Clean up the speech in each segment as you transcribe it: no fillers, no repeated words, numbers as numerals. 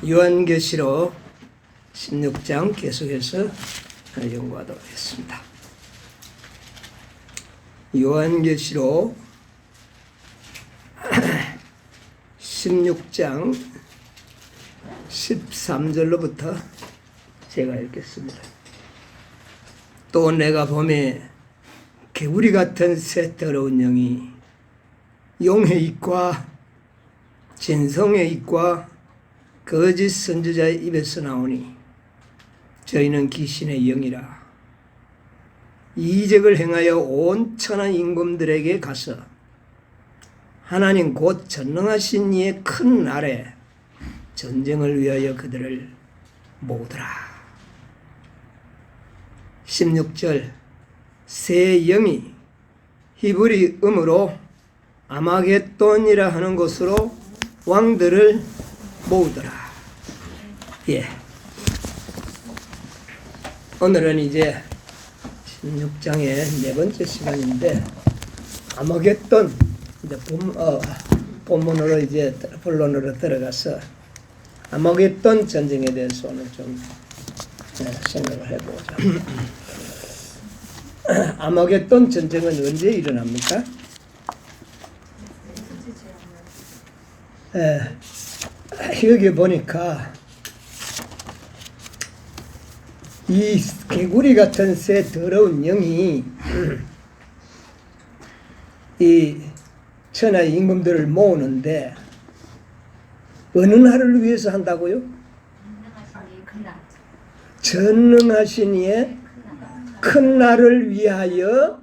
요한계시록 16장 계속해서 연구하도록 하겠습니다. 요한계시록 16장 13절로부터 제가 읽겠습니다. 또 내가 보매 개구리 같은 새 더러운 영이 용의 입과 진성의 입과 거짓 선지자의 입에서 나오니 저희는 귀신의 영이라. 이적을 행하여 온 천하 임금들에게 가서 하나님 곧 전능하신 이의 큰 날에 전쟁을 위하여 그들을 모으더라. 16절 새 영이 히브리 음으로 아마겟돈이라 하는 곳으로 왕들을 모으더라. 예. 오늘은 이제 16장의 네 번째 시간인데 아마겟돈 이제 본문으로 이제 본론으로 들어가서 아마겟돈 전쟁에 대해서 오늘 좀 생각을 해보자. 아마겟돈 전쟁은 언제 일어납니까? 여기 보니까 이 개구리 같은 새 더러운 영이 이 천하 임금들을 모으는데 어느 날을 위해서 한다고요? 전능하신 이의 큰 날을 위하여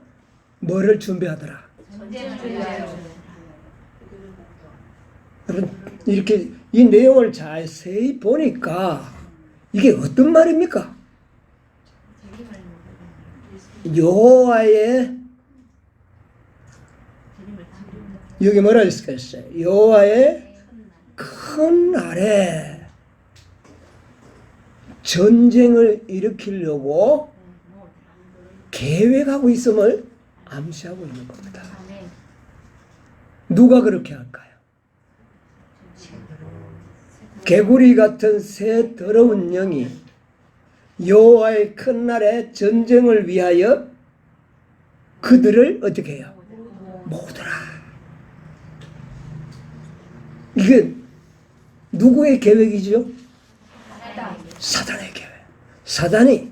뭐를 준비하더라? 여러분 이렇게 이 내용을 자세히 보니까 이게 어떤 말입니까? 여호와의 여기 뭐라 했어요? 여호와의 큰 날에 전쟁을 일으키려고 계획하고 있음을 암시하고 있는 겁니다. 누가 그렇게 할까요? 개구리 같은 새 더러운 영이 여호와의 큰 날에 전쟁을 위하여 그들을 어떻게 해요? 모으더라. 이게 누구의 계획이죠? 사단의 계획. 사단이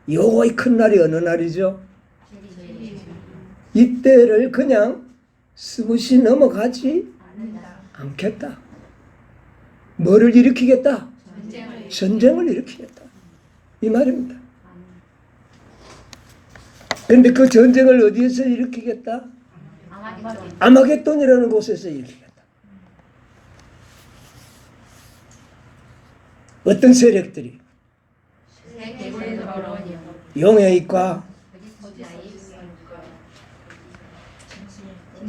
여호와의 큰 날이 어느 날이죠? 이때를 그냥 스무시 넘어가지 않겠다. 뭐를 일으키겠다? 전쟁을 일으키겠다. 이 말입니다. 그런데 그 전쟁을 어디에서 일으키겠다? 아마겟돈이라는 곳에서 일으키겠다. 어떤 세력들이? 용의 입과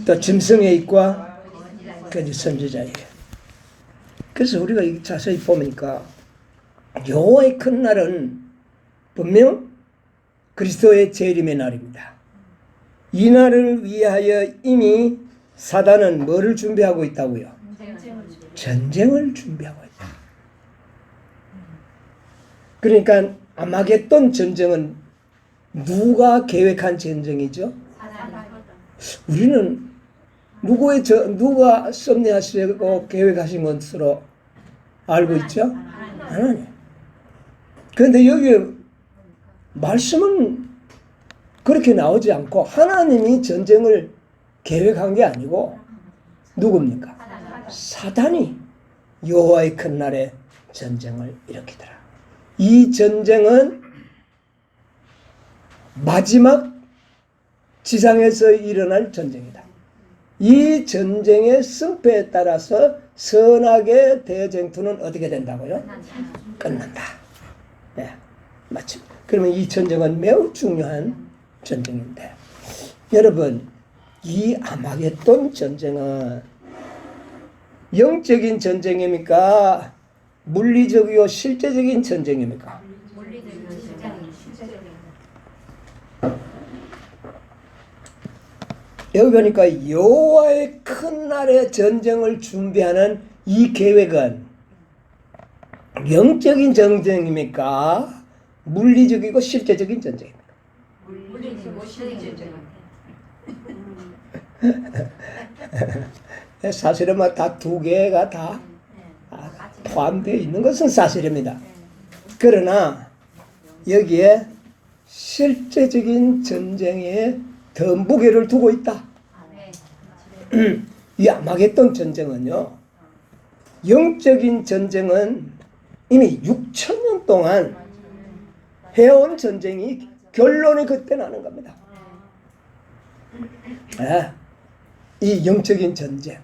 또 짐승의 입과 거짓 선지자예요. 그래서 우리가 자세히 보니까 여호와의 큰 날은 분명 그리스도의 재림의 날입니다. 이 날을 위하여 이미 사단은 뭐를 준비하고 있다고요? 전쟁을 준비하고 있다. 그러니까 아마겟돈 전쟁은 누가 계획한 전쟁이죠? 우리는 누가 섭리하시고 계획하신 것으로 알고 있죠? 하나님. 그런데 여기 말씀은 그렇게 나오지 않고 하나님이 전쟁을 계획한 게 아니고 누굽니까? 사단이 여호와의 큰 날에 전쟁을 일으키더라. 이 전쟁은 마지막 지상에서 일어날 전쟁이다. 이 전쟁의 승패에 따라서 선악의 대쟁투는 어떻게 된다고요? 끝난다. 네, 맞습니다. 그러면 이 전쟁은 매우 중요한 전쟁인데 여러분 이 아마겟돈 전쟁은 영적인 전쟁입니까? 물리적이고 실제적인 전쟁입니까? 여기 보니까 여호와의 큰 날의 전쟁을 준비하는 이 계획은 영적인 전쟁입니까? 물리적이고 실제적인 전쟁입니까? 물리적이고 실제적인. 사실은 다 두 개가 다 포함되어 있는 것은 사실입니다. 그러나 여기에 실제적인 전쟁에 더 무게를 두고 있다. 이 아마겟돈 전쟁은요, 영적인 전쟁은 이미 6,000년 동안 해온 전쟁이 결론이 그때 나는 겁니다. 이 영적인 전쟁.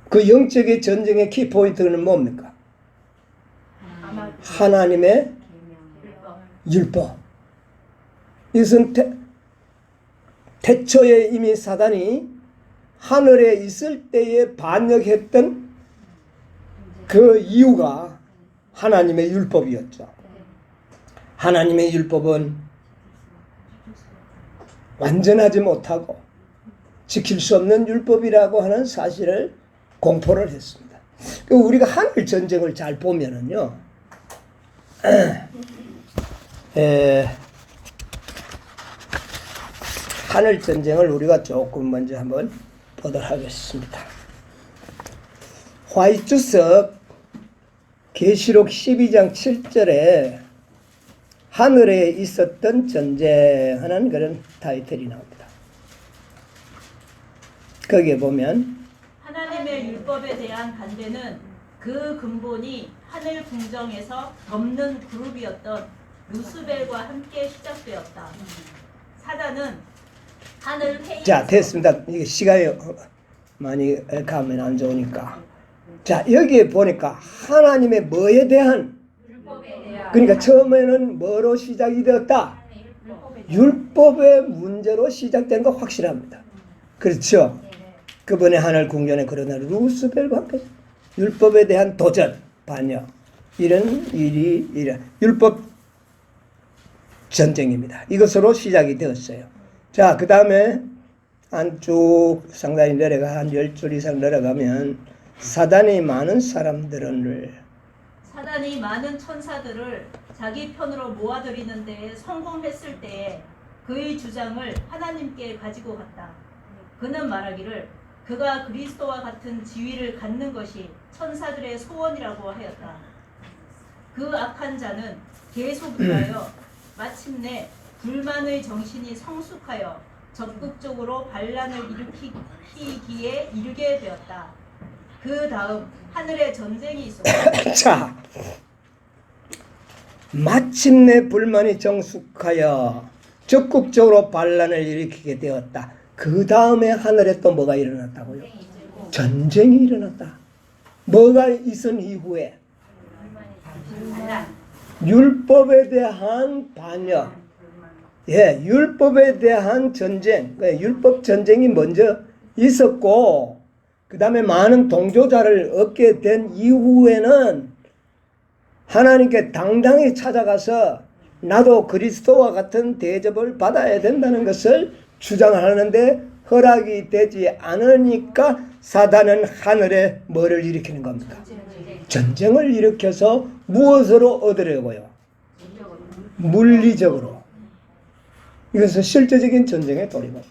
그 영적인 전쟁의 키포인트는 뭡니까? 하나님의 율법. 이것은 태초에 이미 사단이 하늘에 있을 때에 반역했던 그 이유가 하나님의 율법이었죠. 하나님의 율법은 완전하지 못하고 지킬 수 없는 율법이라고 하는 사실을 공포를 했습니다. 우리가 하늘 전쟁을 잘 보면은요, 하늘 전쟁을 우리가 조금 먼저 한번 보도록 하겠습니다. 화이트석 계시록 12장 7절에 하늘에 있었던 전쟁하는 그런 타이틀이 나옵니다. 거기에 보면 하나님의 율법에 대한 반대는 그 근본이 하늘 궁정에서 덮는 그룹이었던 루스벨과 함께 시작되었다. 사단은 하늘 회의. 자, 됐습니다. 이게 시간이 많이 가면 안 좋으니까. 자, 여기에 보니까 하나님의 뭐에 대한, 그러니까 처음에는 뭐로 시작이 되었다? 율법의 문제로 시작된 거 확실합니다. 그렇죠? 그번에 하늘 궁전에 그러나 루스벨과 함께 율법에 대한 도전, 반역, 이런 일이 율법 전쟁입니다. 이것으로 시작이 되었어요. 자, 그 다음에 한쭉 상당히 내려가 한 10줄 이상 내려가면 사단이 많은 천사들을 자기 편으로 모아들이는 데에 성공했을 때에 그의 주장을 하나님께 가지고 갔다. 그는 말하기를 그가 그리스도와 같은 지위를 갖는 것이 천사들의 소원이라고 하였다. 그 악한 자는 계속 일하여 마침내 불만의 정신이 성숙하여 적극적으로 반란을 일으키기에 이르게 되었다. 그 다음 하늘에 전쟁이 있었다. 자, 마침내 불만이 정숙하여 적극적으로 반란을 일으키게 되었다. 그 다음에 하늘에 또 뭐가 일어났다고요? 전쟁이 일어났다. 뭐가 있은 이후에? 율법에 대한 반역. 율법에 대한 전쟁. 율법 전쟁이 먼저 있었고, 그 다음에 많은 동조자를 얻게 된 이후에는 하나님께 당당히 찾아가서 나도 그리스도와 같은 대접을 받아야 된다는 것을 주장하는데 허락이 되지 않으니까 사단은 하늘에 뭐를 일으키는 겁니까? 전쟁을 일으켜서 무엇으로 얻으려고요? 물리적으로. 이것은 실제적인 전쟁의 돌입입니다.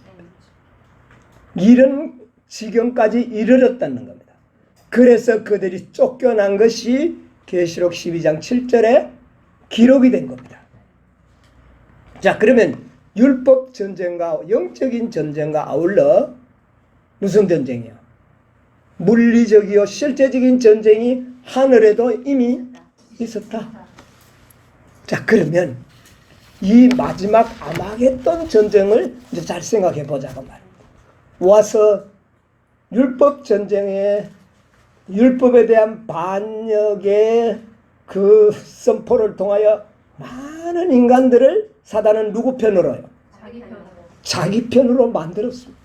이런 지경까지 이르렀다는 겁니다. 그래서 그들이 쫓겨난 것이 계시록 12장 7절에 기록이 된 겁니다. 자, 그러면 율법 전쟁과 영적인 전쟁과 아울러 무슨 전쟁이요? 물리적이요 실제적인 전쟁이 하늘에도 이미 있었다. 자, 그러면 이 마지막 아마겟돈 전쟁을 이제 잘 생각해 보자고 말이에요. 와서 율법 전쟁에 율법에 대한 반역의 그 선포를 통하여 많은 인간들을 사단은 누구 편으로요? 자기 편으로 만들었습니다.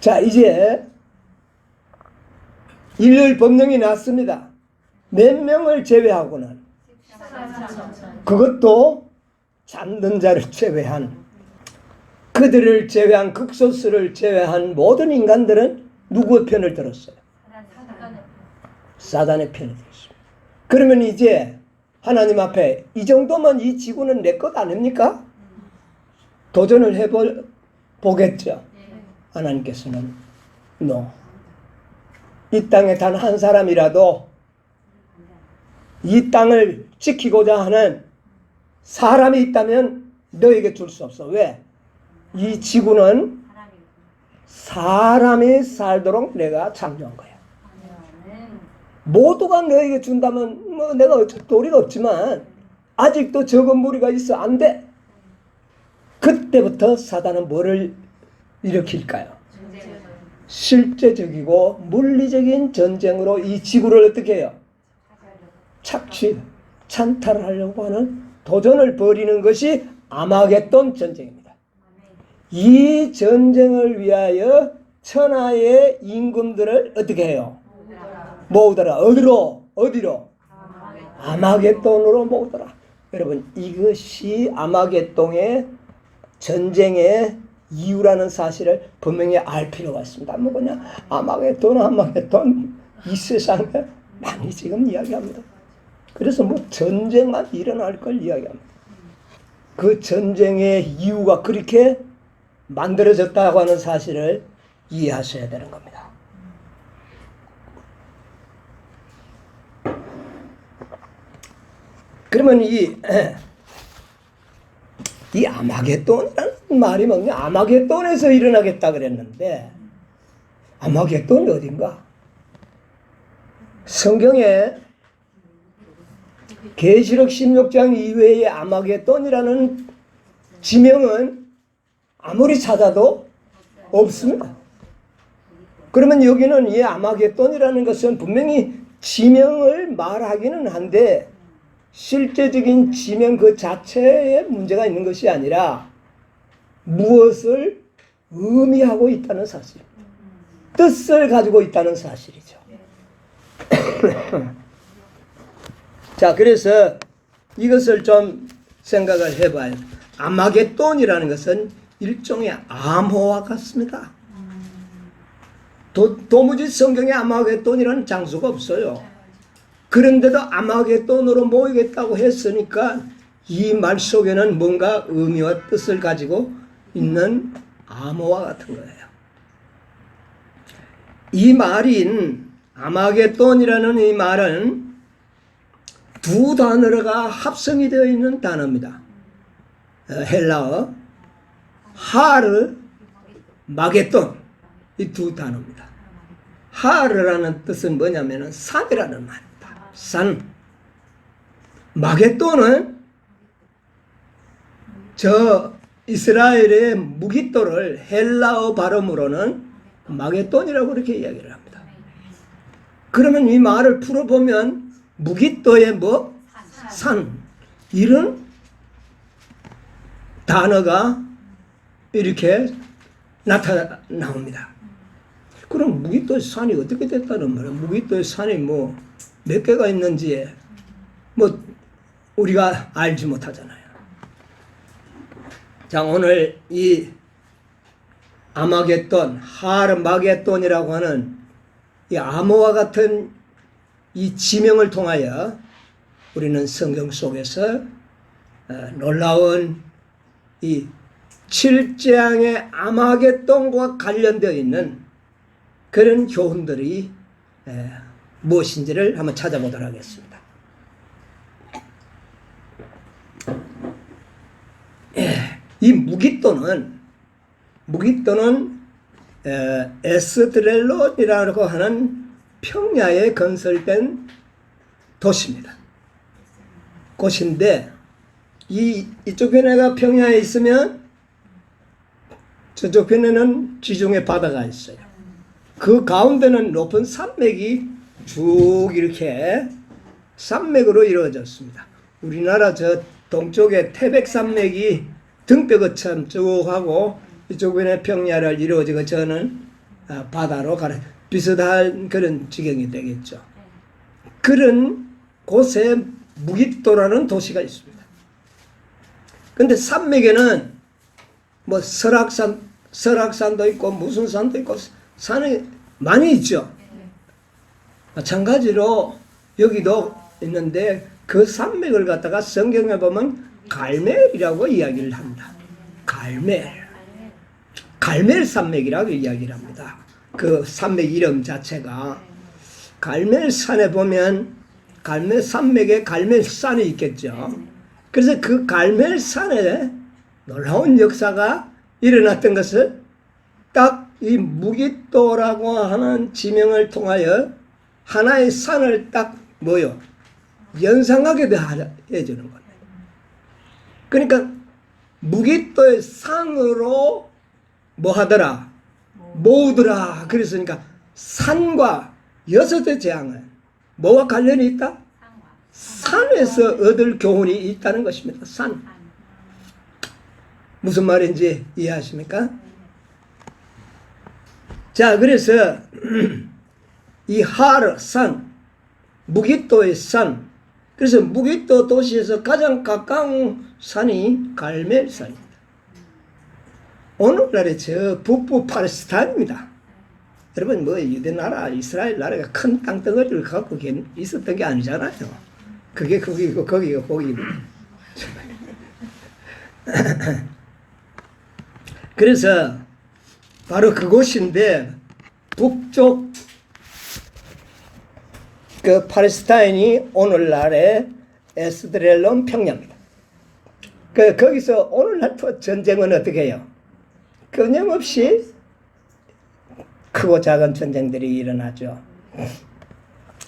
자, 이제 일요일 법령이 났습니다. 몇 명을 제외하고는, 그것도 잠든 자를 제외한, 그들을 제외한, 극소수를 제외한 모든 인간들은 누구의 편을 들었어요? 사단의 편이 되었습니다. 그러면 이제 하나님 앞에 이 정도면 이 지구는 내 것 아닙니까? 도전을 해보겠죠. 하나님께서는 no. 이 땅에 단 한 사람이라도 이 땅을 지키고자 하는 사람이 있다면 너에게 줄 수 없어. 왜? 이 지구는 사람이 살도록 내가 창조한 거야. 모두가 너에게 준다면 뭐 내가 어쩔 도리가 없지만 아직도 적은 무리가 있어. 안 돼. 그때부터 사단은 뭐를 일으킬까요? 실제적이고 물리적인 전쟁으로 이 지구를 어떻게 해요? 찬탈을 하려고 하는 도전을 벌이는 것이 아마겟돈 전쟁입니다. 이 전쟁을 위하여 천하의 임금들을 어떻게 해요? 모으더라. 어디로? 아마겟돈으로 모으더라. 여러분, 이것이 아마겟돈의 전쟁의 이유라는 사실을 분명히 알 필요가 있습니다. 뭐 그냥 아마겟돈 이 세상에 많이 지금 이야기합니다. 그래서 뭐 전쟁만 일어날 걸 이야기합니다. 그 전쟁의 이유가 그렇게 만들어졌다고 하는 사실을 이해하셔야 되는 겁니다. 그러면 이 아마겟돈이라는 말이 뭐냐? 아마겟돈에서 일어나겠다 그랬는데 아마겟돈이 어딘가? 성경에 계시록 16장 이외의 아마겟돈이라는 지명은 아무리 찾아도 없습니다. 그러면 여기는 이 아마겟돈이라는 것은 분명히 지명을 말하기는 한데 실제적인 지명 그 자체에 문제가 있는 것이 아니라 무엇을 의미하고 있다는 사실, 뜻을 가지고 있다는 사실이죠. 자, 그래서 이것을 좀 생각을 해봐요. 아마겟돈이라는 것은 일종의 암호와 같습니다. 도무지 성경에 아마겟돈이라는 장소가 없어요. 그런데도 아마겟돈으로 모이겠다고 했으니까 이 말 속에는 뭔가 의미와 뜻을 가지고 있는 암호와 같은 거예요. 이 말인 아마겟돈이라는 이 말은 두 단어가 합성이 되어 있는 단어입니다. 헬라어 하르, 마겟돈, 이 두 단어입니다. 하르라는 뜻은 뭐냐면 산이라는 말입니다. 산. 마겟돈은 저 이스라엘의 무깃돌을 헬라어 발음으로는 마겟돈이라고 그렇게 이야기를 합니다. 그러면 이 말을 풀어보면 무깃도의 뭐? 산. 이런 단어가 이렇게 나옵니다. 그럼 무깃도의 산이 어떻게 됐다는 말이에요? 무깃도의 산이 뭐 몇 개가 있는지 뭐 우리가 알지 못하잖아요. 자, 오늘 이 아마겟돈, 하르마겟돈이라고 하는 이 암호와 같은 이 지명을 통하여 우리는 성경 속에서 놀라운 이 7장의 아마겟돈과 관련되어 있는 그런 교훈들이 무엇인지를 한번 찾아보도록 하겠습니다. 이 무깃도는 에스드렐론이라고 하는 평야에 건설된 도시입니다. 곳인데 이쪽 편에가 평야에 있으면 저쪽 편에는 지중해 바다가 있어요. 그 가운데는 높은 산맥이 쭉 이렇게 산맥으로 이루어졌습니다. 우리나라 저 동쪽에 태백산맥이 등뼈처럼 쭉 하고 이쪽에 평야를 이루어지고 저는 바다로 가는 비슷한 그런 지경이 되겠죠. 그런 곳에 무깃도라는 도시가 있습니다. 근데 산맥에는 뭐 설악산도 있고 무슨 산도 있고 산이 많이 있죠. 마찬가지로 여기도 있는데 그 산맥을 갖다가 성경에 보면 갈멜이라고 이야기를 합니다. 갈멜 산맥이라고 이야기를 합니다. 그 산맥 이름 자체가 갈멜산에 보면 갈멜 산맥에 갈멜산이 있겠죠. 그래서 그 갈멜산에 놀라운 역사가 일어났던 것을 딱 이 무기또라고 하는 지명을 통하여 하나의 산을 딱 뭐요? 연상하게 해주는 거예요. 그러니까 무기또의 산으로 뭐 하더라? 모으더라. 그랬으니까 산과 여섯의 재앙은 뭐와 관련이 있다? 산에서 얻을 교훈이 있다는 것입니다. 산. 무슨 말인지 이해하십니까? 자, 그래서 이 하르, 산, 무기또의 산. 그래서 무기또 도시에서 가장 가까운 산이 갈멜산입니다. 오늘날의 저 북부 팔레스타인입니다. 여러분 뭐 유대 나라, 이스라엘 나라가 큰 땅덩어리를 갖고 있었던 게 아니잖아요. 그게 거기고 거기가 거기입니다. 그래서 바로 그곳인데 북쪽 그 팔레스타인이 오늘날의 에스드렐론 평야입니다. 거기서 오늘날 전쟁은 어떻게 해요? 끊임없이 크고 작은 전쟁들이 일어나죠.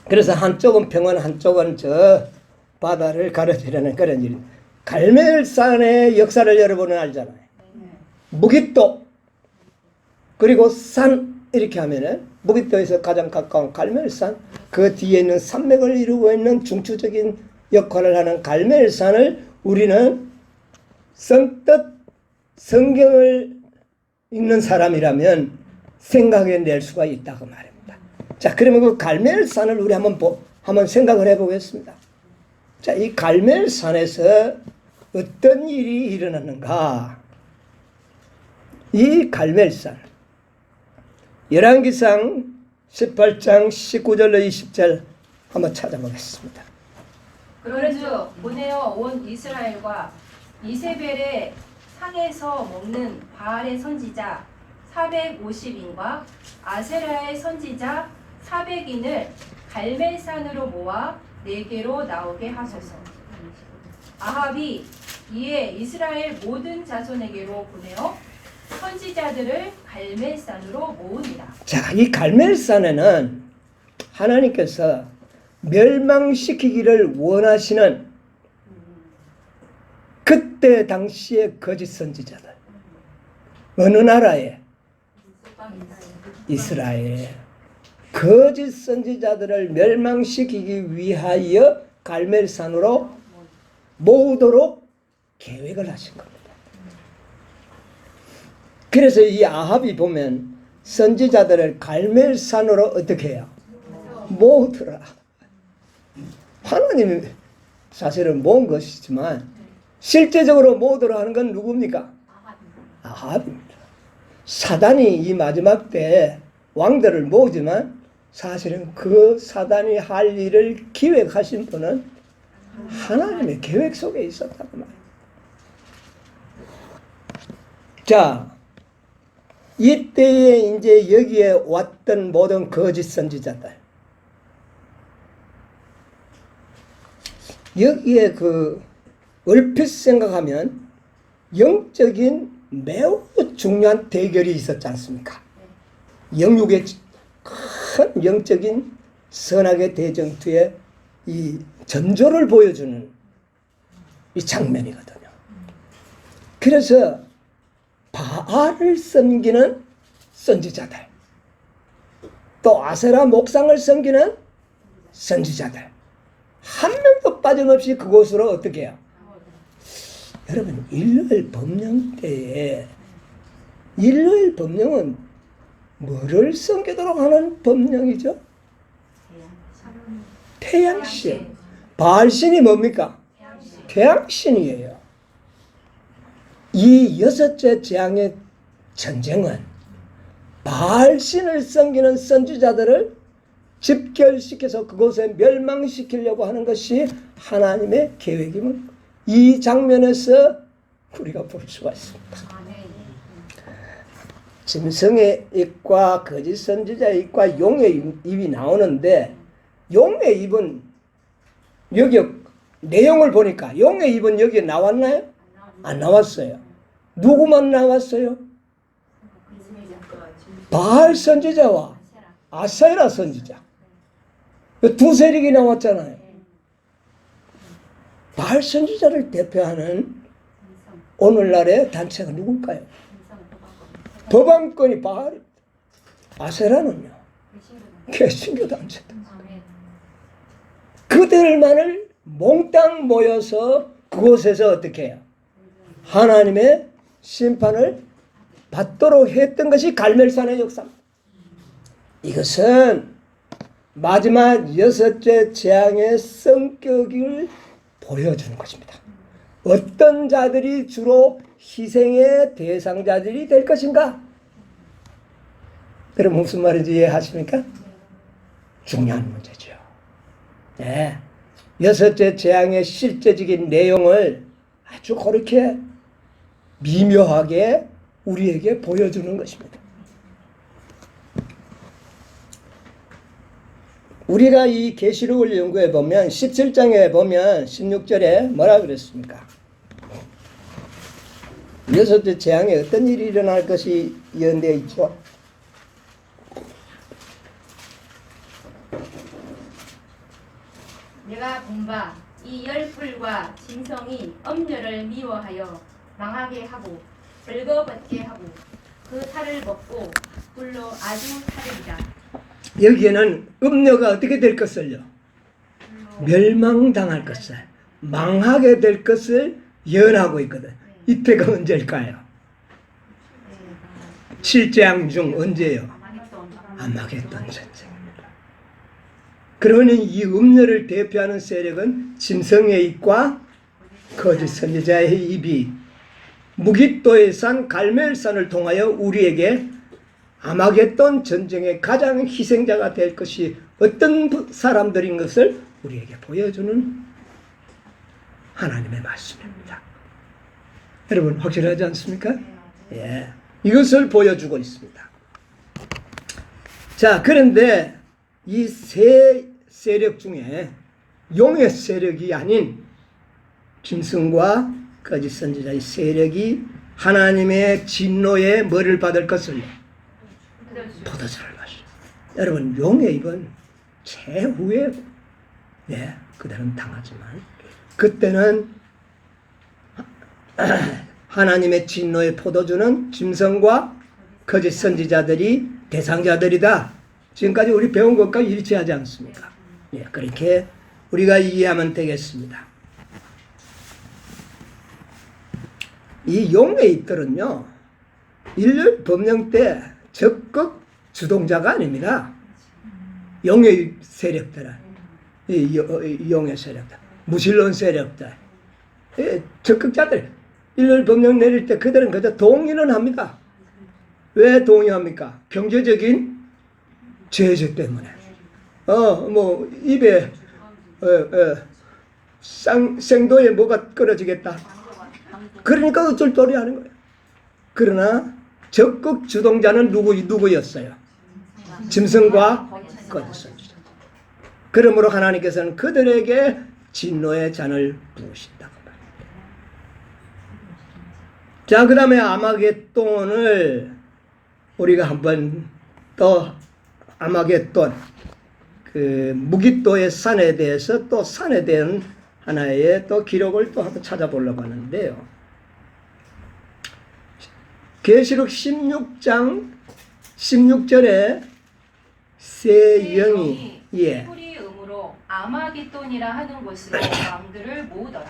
그래서 한쪽은 평원, 한쪽은 저 바다를 가로지르는 그런 일. 갈멜산의 역사를 여러분은 알잖아요. 무기또 그리고 산 이렇게 하면은 무기또에서 가장 가까운 갈멜산, 그 뒤에 있는 산맥을 이루고 있는 중추적인 역할을 하는 갈멜산을 우리는 성뜻 성경을 읽는 사람이라면 생각해낼 수가 있다고 말입니다. 자, 그러면 그 갈멜산을 우리 한번 생각을 해보겠습니다. 자, 이 갈멜산에서 어떤 일이 일어났는가? 이 갈멜산, 열왕기상 18장 19절로 20절 한번 찾아보겠습니다. 그런즉 보내어 온 이스라엘과 이세벨의 상에서 먹는 바알의 선지자 450인과 아세라의 선지자 400인을 갈멜산으로 모아 네게로 나오게 하소서. 아합이 이에 이스라엘 모든 자손에게로 보내어 선지자들을 갈멜산으로 모으니라. 자, 이 갈멜산에는 하나님께서 멸망시키기를 원하시는 그때 당시의 거짓 선지자들. 어느 나라에? 이스라엘. 거짓 선지자들을 멸망시키기 위하여 갈멜산으로 모으도록 계획을 하신 겁니다. 그래서 이 아합이 보면 선지자들을 갈멜산으로 어떻게 해요? 모으더라. 하나님이 사실은 모은 것이지만 실제적으로 모으도록 하는 건 누굽니까? 아합입니다. 사단이 이 마지막 때 왕들을 모으지만 사실은 그 사단이 할 일을 기획하신 분은 하나님의 계획 속에 있었다고 말합니다. 자, 이때에 이제 여기에 왔던 모든 거짓 선지자들, 여기에 그 얼핏 생각하면 영적인 매우 중요한 대결이 있었지 않습니까? 영육의 큰 영적인 선악의 대전투의 이 전조를 보여주는 이 장면이거든요. 그래서 바알을 섬기는 선지자들, 또 아세라 목상을 섬기는 선지자들, 한 명도 빠짐없이 그곳으로 어떻게 해요? 여러분, 일요일 법령 때에 일요일 법령은 뭐를 섬기도록 하는 법령이죠? 태양신. 바알신이 뭡니까? 태양신이에요. 이 여섯째 재앙의 전쟁은 바알신을 섬기는 선지자들을 집결시켜서 그곳에 멸망시키려고 하는 것이 하나님의 계획임을 이 장면에서 우리가 볼 수가 있습니다. 짐승의 입과 거짓 선지자의 입과 용의 입이 나오는데 용의 입은 여기 내용을 보니까 용의 입은 여기에 나왔나요? 안 나왔어요. 누구만 나왔어요? 바알 선지자와 아세라 선지자. 두 세력이 나왔잖아요. 바알 선지자를 대표하는 오늘날의 단체가 누굴까요? 법안권이 바알, 아세라는요 개신교 단체다. 그들만을 몽땅 모여서 그곳에서 어떻게 해요? 하나님의 심판을 받도록 했던 것이 갈멜산의 역사입니다. 이것은 마지막 여섯째 재앙의 성격을 보여주는 것입니다. 어떤 자들이 주로 희생의 대상자들이 될 것인가? 그럼 무슨 말인지 이해하십니까? 중요한 문제죠. 네. 여섯째 재앙의 실제적인 내용을 아주 그렇게 미묘하게 우리에게 보여주는 것입니다. 우리가 이 계시록을 연구해 보면 17장에 보면 16절에 뭐라 그랬습니까? 여섯째 재앙에 어떤 일이 일어날 것이 예언되어 있죠? 내가 본 바 이 열불과 짐승이 엄녀를 미워하여 망하게 하고 벌거벗게 하고 그 살을 먹고 불로 아주 타르리라. 여기에는 음녀가 어떻게 될 것을요? 멸망당할 것을, 망하게 될 것을 예언하고 있거든. 이때가 언제일까요? 실재앙 중 언제요? 아마겟돈 전쟁입니다. 그러니 이 음녀를 대표하는 세력은 짐승의 입과 거짓 선지자의 입이 무깃도의 산 갈멜산을 통하여 우리에게 아마겟돈 전쟁의 가장 희생자가 될 것이 어떤 사람들인 것을 우리에게 보여주는 하나님의 말씀입니다. 여러분 확실하지 않습니까? 예, 이것을 보여주고 있습니다. 자, 그런데 이 세 세력 중에 용의 세력이 아닌 짐승과 거짓 선지자의 세력이 하나님의 진노에 뭐를 받을 것을요? 포도주를 마셔. 여러분 용의 입은 최후에 그들은 당하지만 그때는 하나님의 진노의 포도주는 짐승과 거짓 선지자들이 대상자들이다. 지금까지 우리 배운 것과 일치하지 않습니까? 예, 그렇게 우리가 이해하면 되겠습니다. 이 용의 입들은요, 인류 법령 때 적극 주동자가 아닙니다. 용의 세력들은, 용의 세력들, 무신론 세력들, 적극자들, 인류 법령 내릴 때 그들은 그저 동의는 합니다. 왜 동의합니까? 경제적인 제재 때문에. 입에, 생도에 뭐가 끊어지겠다. 그러니까 어쩔 도리 하는 거예요. 그러나 적극 주동자는 누구였어요? 짐승과 거짓 선지자. 그러므로 하나님께서는 그들에게 진노의 잔을 부으신다고 말합니다. 자, 그 다음에 아마겟돈을 우리가 한번 또 아마겟돈 그 무깃도의 산에 대해서 또 산에 대한 하나의 또 기록을 또 한번 찾아보려고 하는데요. 계시록 16장 16절에 새 영이 히브리 음으로 아마겟돈이라 하는 곳으로 왕들을 모으더라.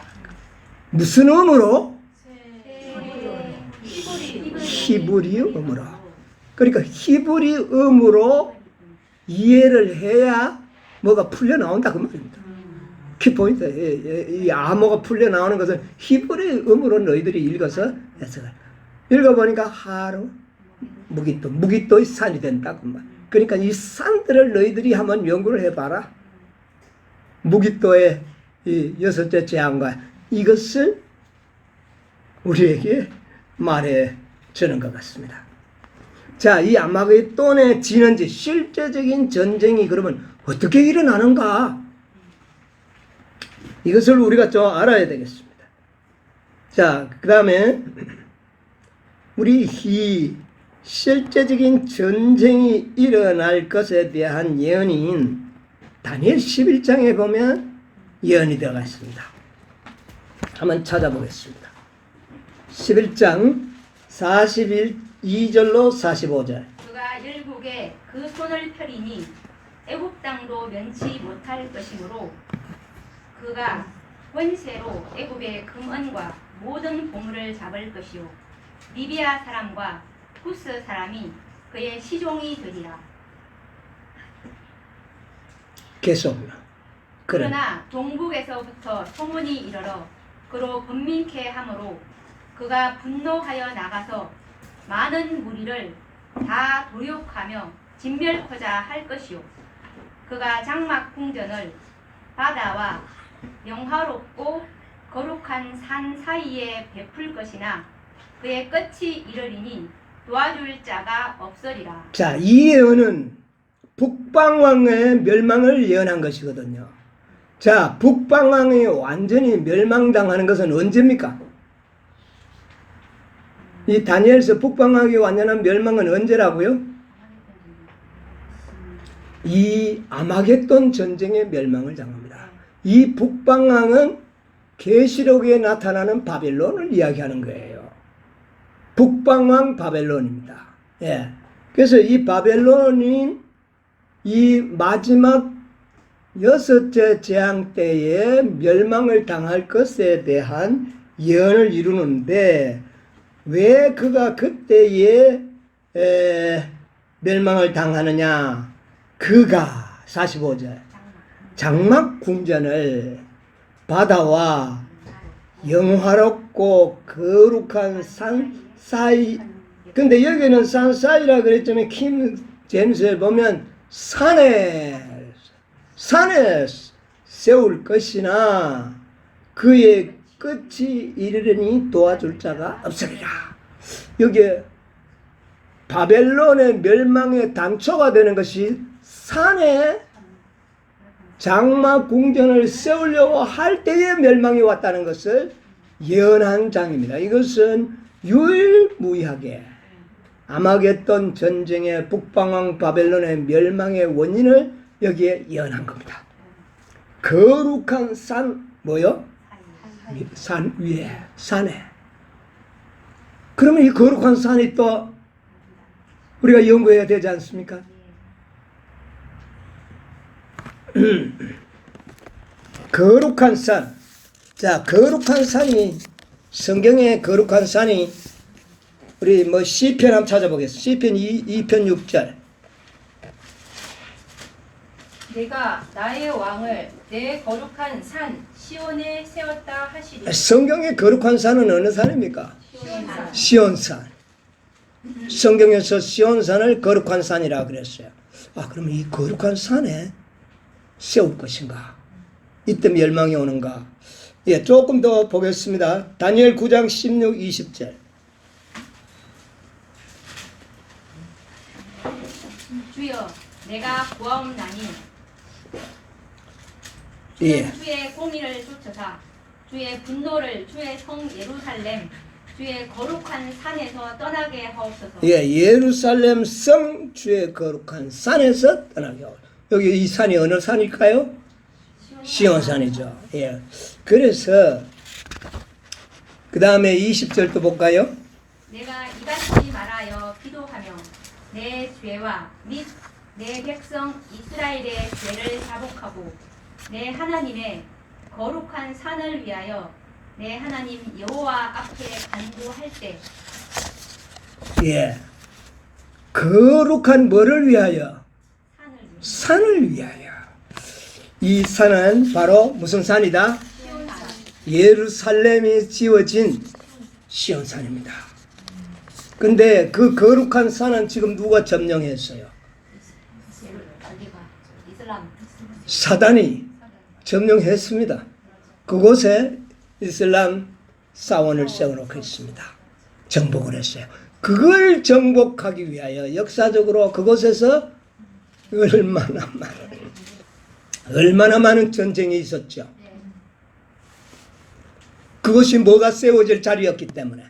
무슨 음으로? 히브리 음으로. 그러니까 히브리 음으로 이해를 해야 뭐가 풀려 나온다 그 말입니다. 키포인트. 이 암호가 풀려 나오는 것은 히브리 음으로 너희들이 읽어서 해석을. 읽어보니까 하루 무깃도의 산이 된다 그 말. 그러니까 이 산들을 너희들이 한번 연구를 해봐라. 무기또의 이 여섯째 재앙과 이것을 우리에게 말해 주는 것 같습니다. 자, 이 아마겟돈의 진원지, 실제적인 전쟁이 그러면 어떻게 일어나는가? 이것을 우리가 좀 알아야 되겠습니다. 자, 그 다음에 우리 이 실제적인 전쟁이 일어날 것에 대한 예언인 다니엘 11장에 보면 예언이 들어가 있습니다. 한번 찾아보겠습니다. 11장 42절로 45절. 그가 열국에 그 손을 펴리니 애굽 땅도 면치 못할 것이므로 그가 권세로 애굽의 금은과 모든 보물을 잡을 것이요 리비아 사람과 쿠스 사람이 그의 시종이 되리라. 계속. 그러나 동북에서부터 소문이 이르러 그로 분민케 하므로 그가 분노하여 나가서 많은 무리를 다 도륙하며 진멸코자 할 것이요 그가 장막 궁전을 바다와 영화롭고 거룩한 산 사이에 베풀 것이나 그의 끝이 이르리니 도와줄 자가 없으리라. 자, 이 예언은 북방왕의 멸망을 예언한 것이거든요. 자, 북방왕이 완전히 멸망당하는 것은 언제입니까? 이 다니엘서 북방왕의 완전한 멸망은 언제라고요? 이 아마겟돈 전쟁의 멸망을 당합니다. 이 북방왕은 계시록에 나타나는 바벨론을 이야기하는 거예요. 북방왕 바벨론입니다. 예. 그래서 이 바벨론이 이 마지막 여섯째 재앙 때에 멸망을 당할 것에 대한 예언을 이루는데 왜 그가 그때에 멸망을 당하느냐? 그가 45절 장막 궁전을 바다와 영화롭고 거룩한 산 사이, 근데 여기는 산 사이라 그랬지만 킹 제임스에 보면 산에 세울 것이나 그의 끝이 이르려니 도와줄 자가 없으리라. 여기에 바벨론의 멸망의 단초가 되는 것이 산에 장막 궁전을 세우려고 할 때에 멸망이 왔다는 것을 예언한 장입니다. 이것은 유일무이하게 아마겟돈 전쟁의 북방왕 바벨론의 멸망의 원인을 여기에 예언한 겁니다. 거룩한 산 뭐요? 산 위에 산에. 그러면 이 거룩한 산이 또 우리가 연구해야 되지 않습니까? 거룩한 산. 자, 거룩한 산이 성경의 거룩한 산이 우리 뭐 시편 한번 찾아보겠습니다. 시편 2편 6절. 내가 나의 왕을 내 거룩한 산 시온에 세웠다 하시리. 성경의 거룩한 산은 어느 산입니까? 시온산. 시온산. 성경에서 시온산을 거룩한 산이라고 그랬어요. 아, 그러면 이 거룩한 산에 세울 것인가? 이때 멸망이 오는가? 예, 조금 더 보겠습니다. 다니엘 9장 16, 20절. 주여 내가 구하옵나니 예. 주의 공의를 쫓으사 주의 분노를 주의 성 예루살렘 주의 거룩한 산에서 떠나게 하옵소서. 예, 예루살렘 성 주의 거룩한 산에서 떠나게 하옵소서. 여기 이 산이 어느 산일까요? 시온산이죠. 예. 그래서 그 다음에 20절도 볼까요? 내가 이같이 말하여 기도하며 내 죄와 및 내 백성 이스라엘의 죄를 자복하고 내 하나님의 거룩한 산을 위하여 내 하나님 여호와 앞에 간구할 때 예. 거룩한 뭐를 위하여? 산을 위하여 산을 위하여. 이 산은 바로 무슨 산이다? 시온산 예루살렘이 지어진 시온산입니다. 근데 그 거룩한 산은 지금 누가 점령했어요? 사단이 점령했습니다. 그곳에 이슬람 사원을 세워놓고 있습니다. 정복을 했어요. 그걸 정복하기 위하여 역사적으로 그곳에서 얼마나 많은 전쟁이 있었죠. 그것이 뭐가 세워질 자리였기 때문에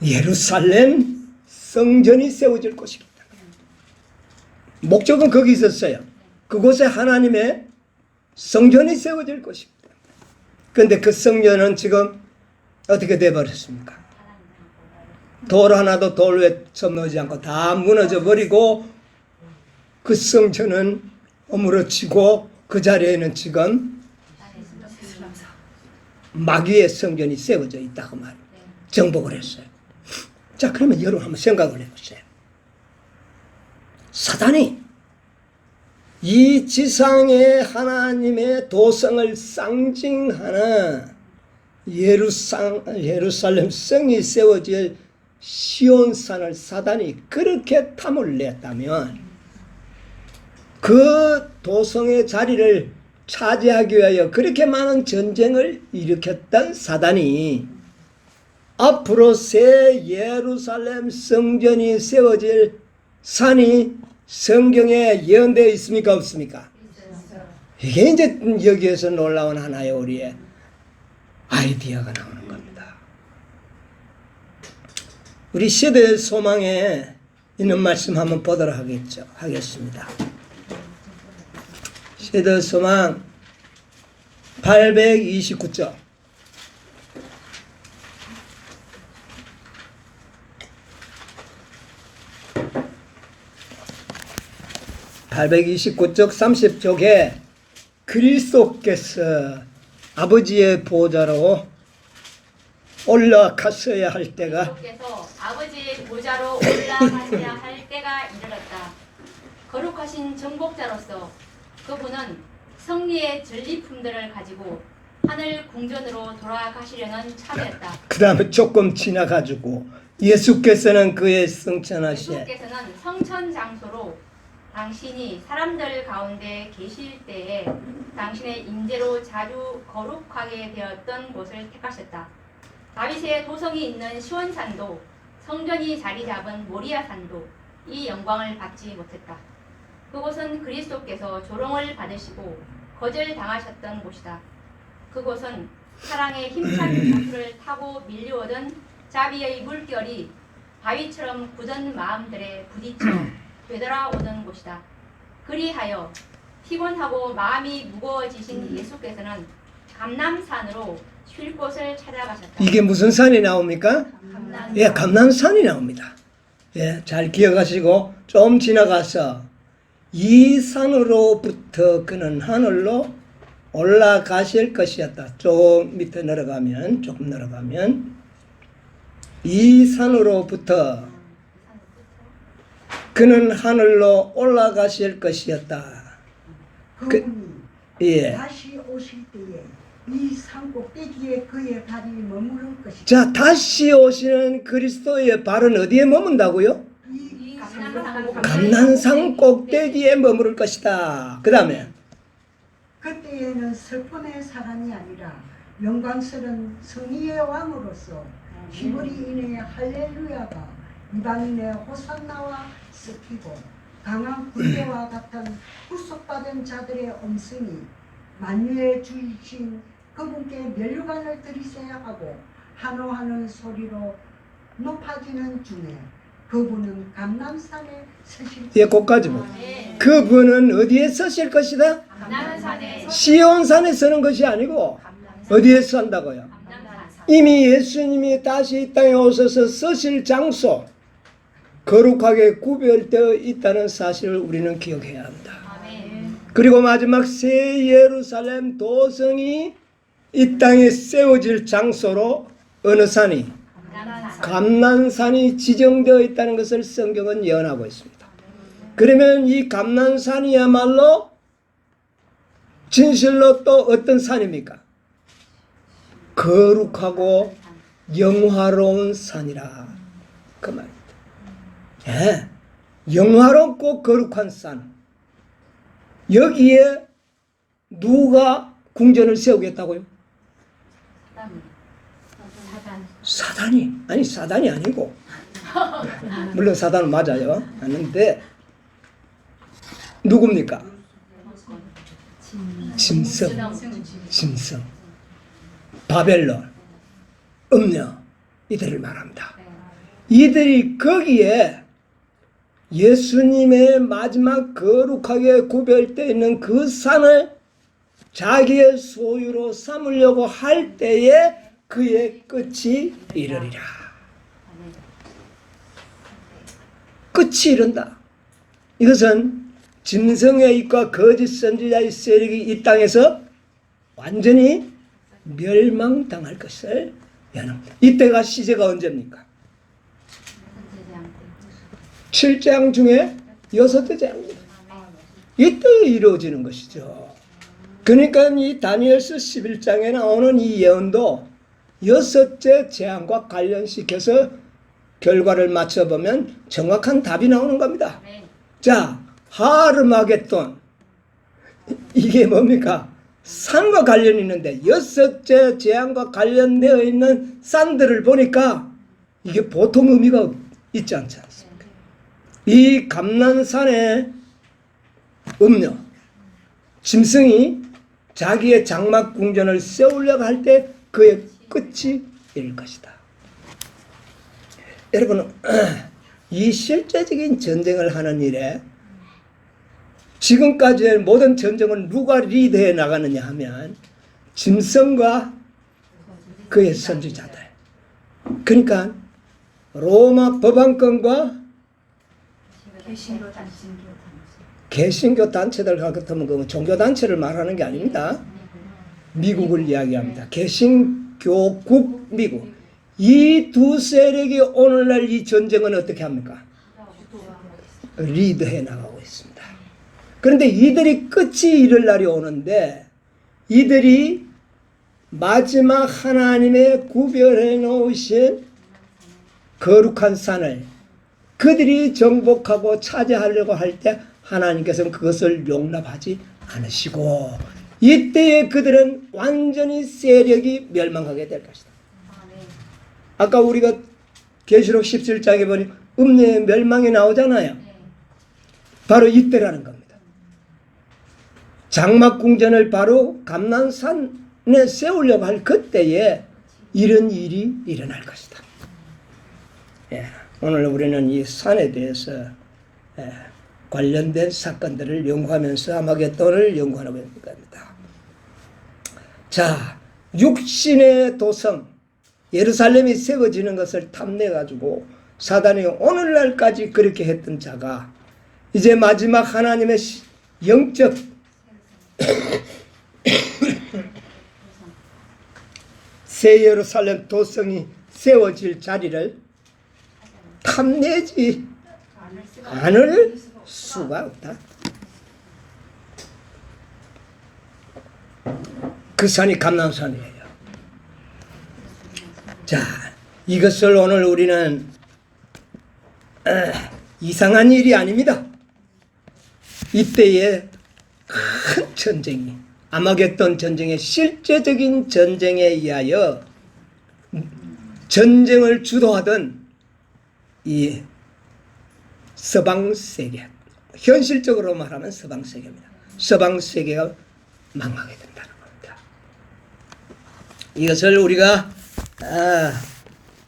예루살렘 성전이 세워질 곳이기 때문에 목적은 거기 있었어요. 그곳에 하나님의 성전이 세워질 것이기 때문에. 그런데 그 성전은 지금 어떻게 돼버렸습니까? 돌 하나도 돌 위에 접놓지 않고 다 무너져 버리고 그 성전은 어무러지고 그 자리에는 지금 마귀의 성전이 세워져 있다고 말이에요. 정복을 했어요. 자, 그러면 여러분 한번 생각을 해보세요. 사단이 이 지상의 하나님의 도성을 상징하는 예루살렘 성이 세워질 시온산을 사단이 그렇게 탐을 냈다면 그 도성의 자리를 차지하기 위하여 그렇게 많은 전쟁을 일으켰던 사단이 앞으로 새 예루살렘 성전이 세워질 산이 성경에 예언되어 있습니까? 없습니까? 이게 이제 여기에서 놀라운 하나의 우리의 아이디어가 나오는 겁니다. 우리 시대의 소망에 있는 말씀 한번 보도록 하겠습니다. 시대의 소망 829쪽. (829쪽) 30쪽에 그리스도께서 아버지의 보좌로 올라가셔야 할 때가 그리스도께서 아버지의 보좌로 올라가셔야 할 때가 이르렀다. 거룩하신 정복자로서 그분은 승리의 전리품들을 가지고 하늘 궁전으로 돌아가시려는 참이었다. 그 다음에 조금 지나가지고 예수께서는 그의 성천하시에 예수께서는 성천 장소로 당신이 사람들 가운데 계실 때에 당신의 임재로 자주 거룩하게 되었던 곳을 택하셨다. 다윗의 도성이 있는 시온산도 성전이 자리 잡은 모리아산도 이 영광을 받지 못했다. 그곳은 그리스도께서 조롱을 받으시고 거절당하셨던 곳이다. 그곳은 사랑의 힘찬 자수를 타고 밀려오던 자비의 물결이 바위처럼 굳은 마음들에 부딪혀 되돌아오는 곳이다. 그리하여 피곤하고 마음이 무거워지신 예수께서는 감람산으로 쉴 곳을 찾아가셨다. 이게 무슨 산이 나옵니까? 감람산. 예, 감람산이 나옵니다. 예, 잘 기억하시고 좀 지나가서 이 산으로부터 그는 하늘로 올라가실 것이었다. 좀 밑에 내려가면 조금 내려가면 이 산으로부터 그는 하늘로 올라가실 것이었다. 그분이 예. 다시 오실 때에 이 산 꼭대기에 그의 발이 머무를 것이다. 자, 다시 오시는 그리스도의 발은 어디에 머문다고요? 이 감난산 꼭대기에 머무를 것이다. 그 다음에 그때에는 슬픔의 사람이 아니라 영광스러운 승리의 왕으로서 히브리 인의 할렐루야가 이방인의 호산나와 섞이고 강한 불교와 같은 구속받은 자들의 음성이 만유의 주이신 그분께 면류관을 드리셔야 하고 한호하는 소리로 높아지는 중에 그분은 감람산에 서실 예, 거기까지 뭐. 그분은 어디에 서실 것이다? 감람산에 시온산에 서는 것이 아니고 어디에 선다고요? 감람산. 이미 예수님이 다시 이 땅에 오셔서 서실 장소 거룩하게 구별되어 있다는 사실을 우리는 기억해야 합니다. 아멘. 그리고 마지막 새 예루살렘 도성이 이 땅에 세워질 장소로 어느 산이? 감람산. 감난산이 지정되어 있다는 것을 성경은 예언하고 있습니다. 그러면 이 감난산이야말로 진실로 또 어떤 산입니까? 거룩하고 영화로운 산이라 그 말입니다. 예. 영화롭고 거룩한 산. 여기에 누가 궁전을 세우겠다고요? 사단이. 아니, 사단이 아니고. 물론 사단은 맞아요. 아는데 누굽니까? 짐승, 바벨론, 음녀, 이들을 말합니다. 이들이 거기에 예수님의 마지막 거룩하게 구별되어 있는 그 산을 자기의 소유로 삼으려고 할 때에 그의 끝이 이르리라. 끝이 이른다. 이것은 짐승의 입과 거짓 선지자의 세력이 이 땅에서 완전히 멸망당할 것을 예언합니다. 이때가 시제가 언제입니까? 7장 중에 6째 장입니다. 이때 이루어지는 것이죠. 그러니까 이 다니엘서 11장에 나오는 이 예언도 6째 재앙과 관련시켜서 결과를 맞춰보면 정확한 답이 나오는 겁니다. 자, 하르마게돈. 이게 뭡니까? 산과 관련이 있는데 6째 재앙과 관련되어 있는 산들을 보니까 이게 보통 의미가 있지 않지 않습니까? 이 감난산의 음녀, 짐승이 자기의 장막 궁전을 세우려고 할 때 그의 끝이 이를 것이다. 여러분, 이 실제적인 전쟁을 하는 일에 지금까지의 모든 전쟁은 누가 리드해 나가느냐 하면 짐승과 그의 선지자들. 그러니까 로마 법안권과 개신교 단체들 같으면 그 종교단체를 말하는 게 아닙니다. 미국을 이야기합니다. 개신교국 미국. 이 두 세력이 오늘날 이 전쟁은 어떻게 합니까? 리드해 나가고 있습니다. 그런데 이들이 끝이 이를 날이 오는데 이들이 마지막 하나님의 구별해 놓으신 거룩한 산을 그들이 정복하고 차지하려고 할 때 하나님께서는 그것을 용납하지 않으시고 이때에 그들은 완전히 세력이 멸망하게 될 것이다. 아까 우리가 계시록 17장에 보니 음녀의 멸망이 나오잖아요. 바로 이때라는 겁니다. 장막 궁전을 바로 감난산에 세우려고 할 그때에 이런 일이 일어날 것이다. 예, 오늘 우리는 이 산에 대해서 관련된 사건들을 연구하면서 아마겟돈을 연구하는 겁니다. 자, 육신의 도성 예루살렘이 세워지는 것을 탐내가지고 사단이 오늘날까지 그렇게 했던 자가 이제 마지막 하나님의 영적 새 예루살렘 도성이 세워질 자리를 탐내지 않을 수가 없다. 그 산이 감난산이에요. 자, 이것을 오늘 우리는 이상한 일이 아닙니다. 이때의 큰 전쟁이 아마겟돈 전쟁의 실제적인 전쟁에 의하여 전쟁을 주도하던 이 서방 세계, 현실적으로 말하면 서방 세계입니다. 서방 세계가 망하게 된다는 겁니다. 이것을 우리가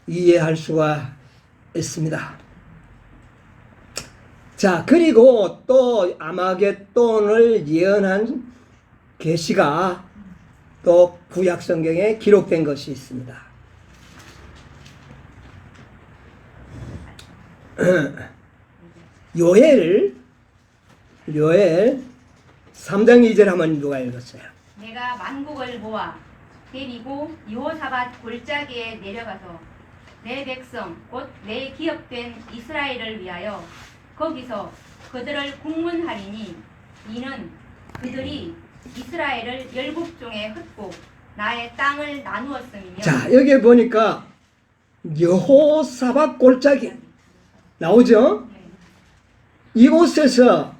이해할 수가 있습니다. 자, 그리고 또 아마겟돈을 예언한 계시가 또 구약 성경에 기록된 것이 있습니다. 요엘 3장 2절 한번 누가 읽었어요? 내가 만국을 모아 데리고 여호사밧 골짜기에 내려가서 내 백성 곧 내 기업된 이스라엘을 위하여 거기서 그들을 국문하리니 이는 그들이 이스라엘을 열국종에 흩고 나의 땅을 나누었음이며. 자, 여기 보니까 여호사밧 골짜기 나오죠? 이곳에서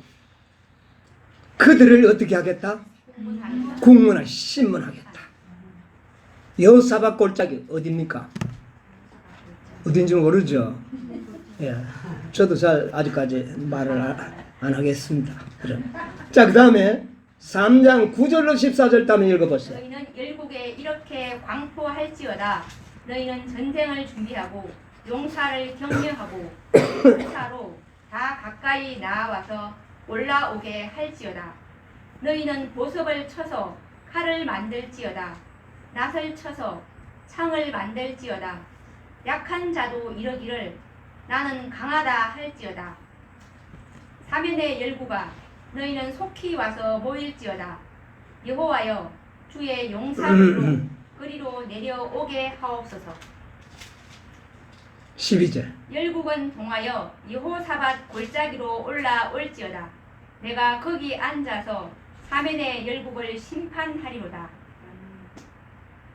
그들을 어떻게 하겠다? 국문화, 신문하겠다. 여호사밧 골짜기 어디입니까? 어딘지 모르죠. 예, 저도 잘 아직까지 말을 안 하겠습니다. 그럼. 자, 그 다음에 3장 9절로 14절 따면 읽어보세요. 너희는 열국에 이렇게 광포할지어다. 너희는 전쟁을 준비하고 용사를 격려하고 용사로 다 가까이 나와서 올라오게 할지어다. 너희는 보석을 쳐서 칼을 만들지어다. 낫을 쳐서 창을 만들지어다. 약한 자도 이러기를 나는 강하다 할지어다. 사면의 열국아 너희는 속히 와서 모일지어다. 여호와여 주의 용사들로 그리로 내려오게 하옵소서. 12절. 열국은 동하여 여호사밧 골짜기로 올라올지어다. 내가 거기 앉아서 사면의 열국을 심판하리로다.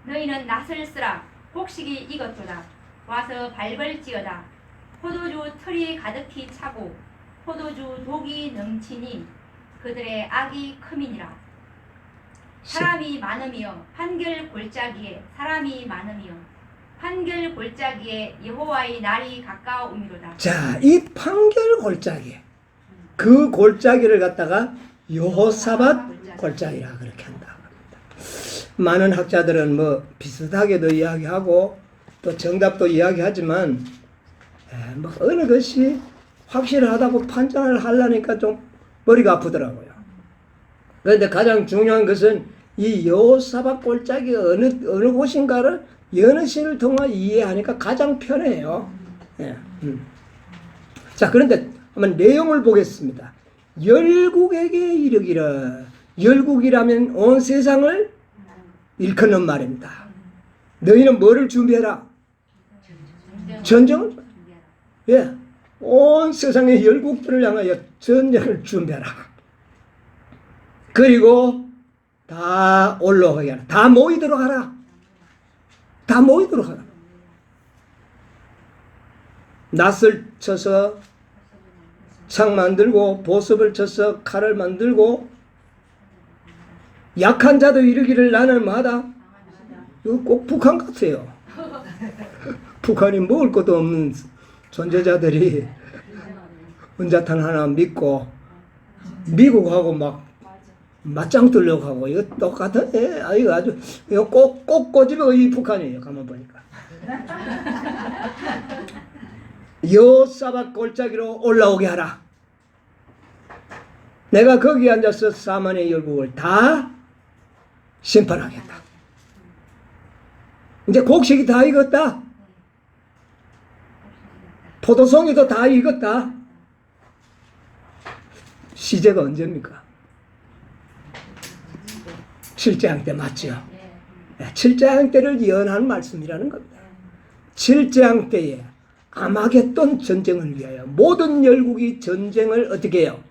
너희는 낫을 쓰라. 곡식이 익었도다. 와서 밟을지어다. 포도주 틀이 가득히 차고 포도주 독이 넘치니 그들의 악이 크미니라. 사람이 많으며 판결 골짜기에 사람이 많으며 판결 골짜기에 여호와의 날이 가까우미로다. 자, 이 판결 골짜기, 그 골짜기를 갖다가 여호사밧 골짜기라 그렇게 한다. 많은 학자들은 뭐 비슷하게도 이야기하고 또 정답도 이야기하지만 뭐 어느 것이 확실하다고 판단을 하려니까 좀 머리가 아프더라고요. 그런데 가장 중요한 것은 이 여호사밧 골짜기 어느 곳인가를 여느 신을 통해 이해하니까 가장 편해요. 예. 자, 그런데 한번 내용을 보겠습니다. 열국에게 이르기를, 열국이라면 온 세상을 일컫는 말입니다. 너희는 뭐를 준비해라? 전쟁을? 예. 온 세상의 열국들을 향하여 전쟁을 준비하라. 그리고 다 올라오게 하라. 다 모이도록 하라. 다 모이도록 하라. 낫을 쳐서 창 만들고 보습을 쳐서 칼을 만들고 약한 자도 이르기를 나는 뭐하다? 이거 꼭 북한 같아요. 북한이 먹을 것도 없는 존재자들이 은자탄 하나 믿고 미국하고 막 맞짱 뜨려고 하고 이거 똑같은 이거 아주 이거 꼭 꼬집어 이 북한이에요. 가만 보니까 여호사밧 골짜기로 올라오게 하라. 내가 거기 앉아서 사만의 열국을 다 심판하겠다. 이제 곡식이 다 익었다. 포도송이도 다 익었다. 시제가 언제입니까? 7재앙 때 맞죠? 7재앙 때를 예언하는 말씀이라는 겁니다. 7재앙 때에 아마겟돈 전쟁을 위하여 모든 열국이 전쟁을 어떻게 해요?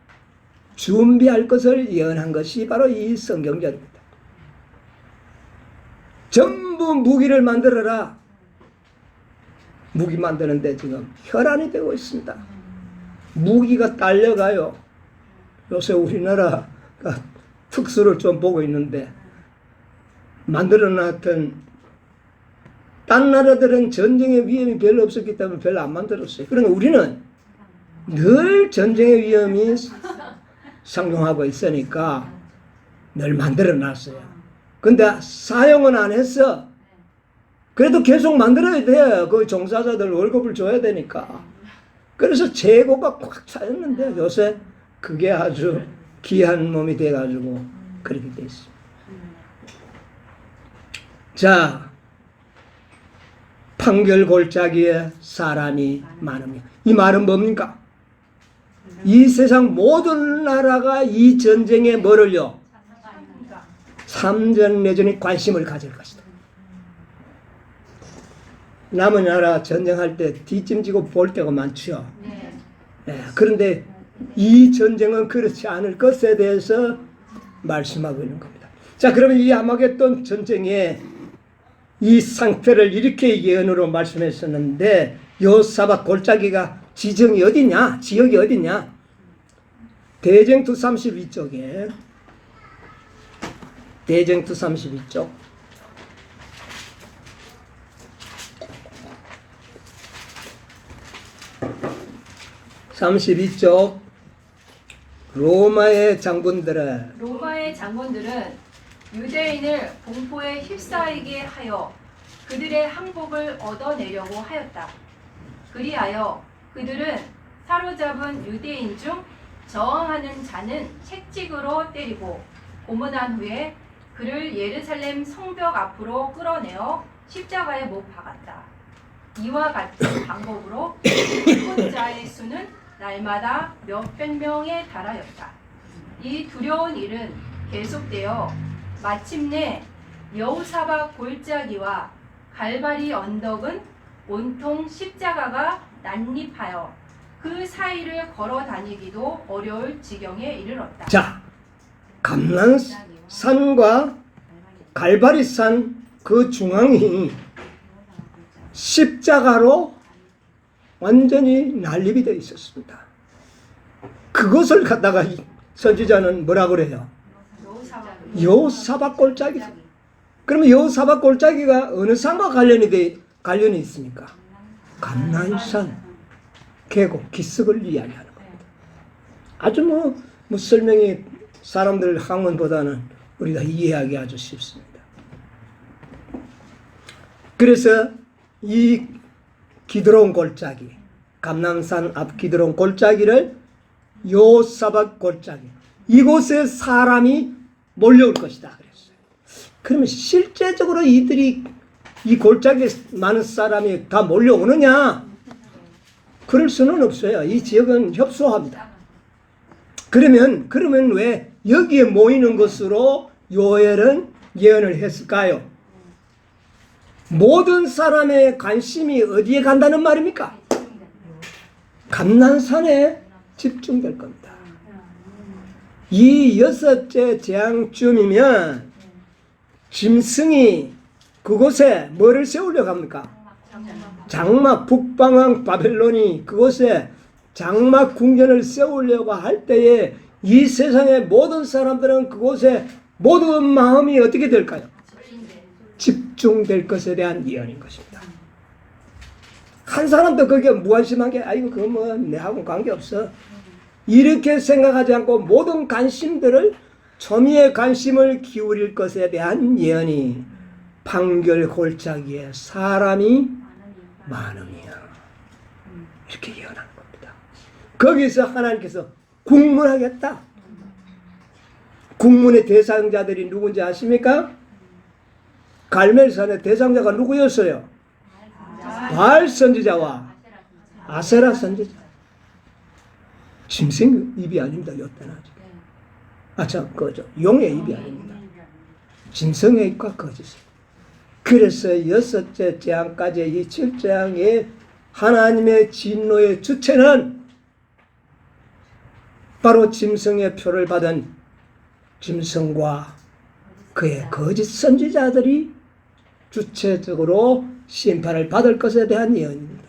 준비할 것을 예언한 것이 바로 이 성경절입니다. 전부 무기를 만들어라. 무기 만드는데 지금 혈안이 되고 있습니다. 무기가 딸려가요. 요새 우리나라가 특수를 좀 보고 있는데 만들어놨던 딴 나라들은 전쟁의 위험이 별로 없었기 때문에 별로 안 만들었어요. 그러나 우리는 늘 전쟁의 위험이 상용하고 있으니까 늘 만들어놨어요. 근데 사용은 안 했어. 그래도 계속 만들어야 돼요. 그 종사자들 월급을 줘야 되니까. 그래서 재고가 꽉 차였는데 요새 그게 아주 귀한 몸이 돼가지고 그렇게 돼 있습니다. 자, 판결 골짜기에 사람이 많으며 이 말은 뭡니까? 이 세상 모든 나라가 이 전쟁에 뭐를요? 참전 내전에 관심을 가질 것이다. 남은 나라 전쟁할 때 뒷짐지고 볼 때가 많죠. 그런데 이 전쟁은 그렇지 않을 것에 대해서 말씀하고 있는 겁니다. 자, 그러면 이 아마겟돈 전쟁에 이 상태를 이렇게 예언으로 말씀했었는데 여호사밧 골짜기가 지정이 어디냐? 지역이 어디냐? 대쟁투 32쪽에 대쟁투 32쪽 32쪽 로마의 장군들은 로마의 장군들은 유대인을 공포에 휩싸이게 하여 그들의 항복을 얻어내려고 하였다. 그리하여 그들은 사로잡은 유대인 중 저항하는 자는 채찍으로 때리고 고문한 후에 그를 예루살렘 성벽 앞으로 끌어내어 십자가에 못 박았다. 이와 같은 방법으로 죽은 자의 수는 날마다 몇백 명에 달하였다. 이 두려운 일은 계속되어 마침내 여우사박 골짜기와 갈바리 언덕은 온통 십자가가 난립하여 그 사이를 걸어 다니기도 어려울 지경에 이르렀다. 자, 감난산과 갈바리산 그 중앙이 십자가로 완전히 난립이 되어 있었습니다. 그것을 갖다가 선지자는 뭐라 그래요? 여호사박 골짜기죠. 그러면 여호사박 골짜기가 어느 산과 관련이 있습니까? 감난산 계곡 기슭을 이야기하는 겁니다. 아주 뭐 설명이 사람들 학문보다는 우리가 이해하기 아주 쉽습니다. 그래서 이 기드론 골짜기, 감난산 앞 기드론 골짜기를 여호사박 골짜기, 이곳에 사람이 몰려올 것이다 그랬어요. 그러면 실제적으로 이들이 이 골짜기에 많은 사람이 다 몰려오느냐? 그럴 수는 없어요. 이 지역은 협소합니다. 그러면 왜 여기에 모이는 것으로 요엘은 예언을 했을까요? 모든 사람의 관심이 어디에 간다는 말입니까? 감난산에 집중될 겁니다. 이 6째 재앙쯤이면 짐승이 그곳에 뭐를 세우려고 합니까? 장막, 북방왕 바벨론이 그곳에 장막 궁전을 세우려고 할 때에 이 세상의 모든 사람들은 그곳에 모든 마음이 어떻게 될까요? 집중될 것에 대한 예언인 것입니다. 한 사람도 거기에 무관심하게 아이고 그거 뭐 내하고 관계없어 이렇게 생각하지 않고 모든 관심들을 초미의 관심을 기울일 것에 대한 예언이 판결 골짜기에 사람이 많으며 이렇게 예언하는 겁니다. 거기서 하나님께서 국문하겠다. 국문의 대상자들이 누군지 아십니까? 갈멜산의 대상자가 누구였어요? 바알 선지자와 아세라 선지자. 짐승 입이 아닙니다. 요때는 아직. 그죠. 용의 입이 아닙니다. 짐승의 입과 거짓. 그래서 6째 재앙까지 이 7재앙의 하나님의 진노의 주체는 바로 짐승의 표를 받은 짐승과 그의 거짓 선지자들이 주체적으로 심판을 받을 것에 대한 예언입니다.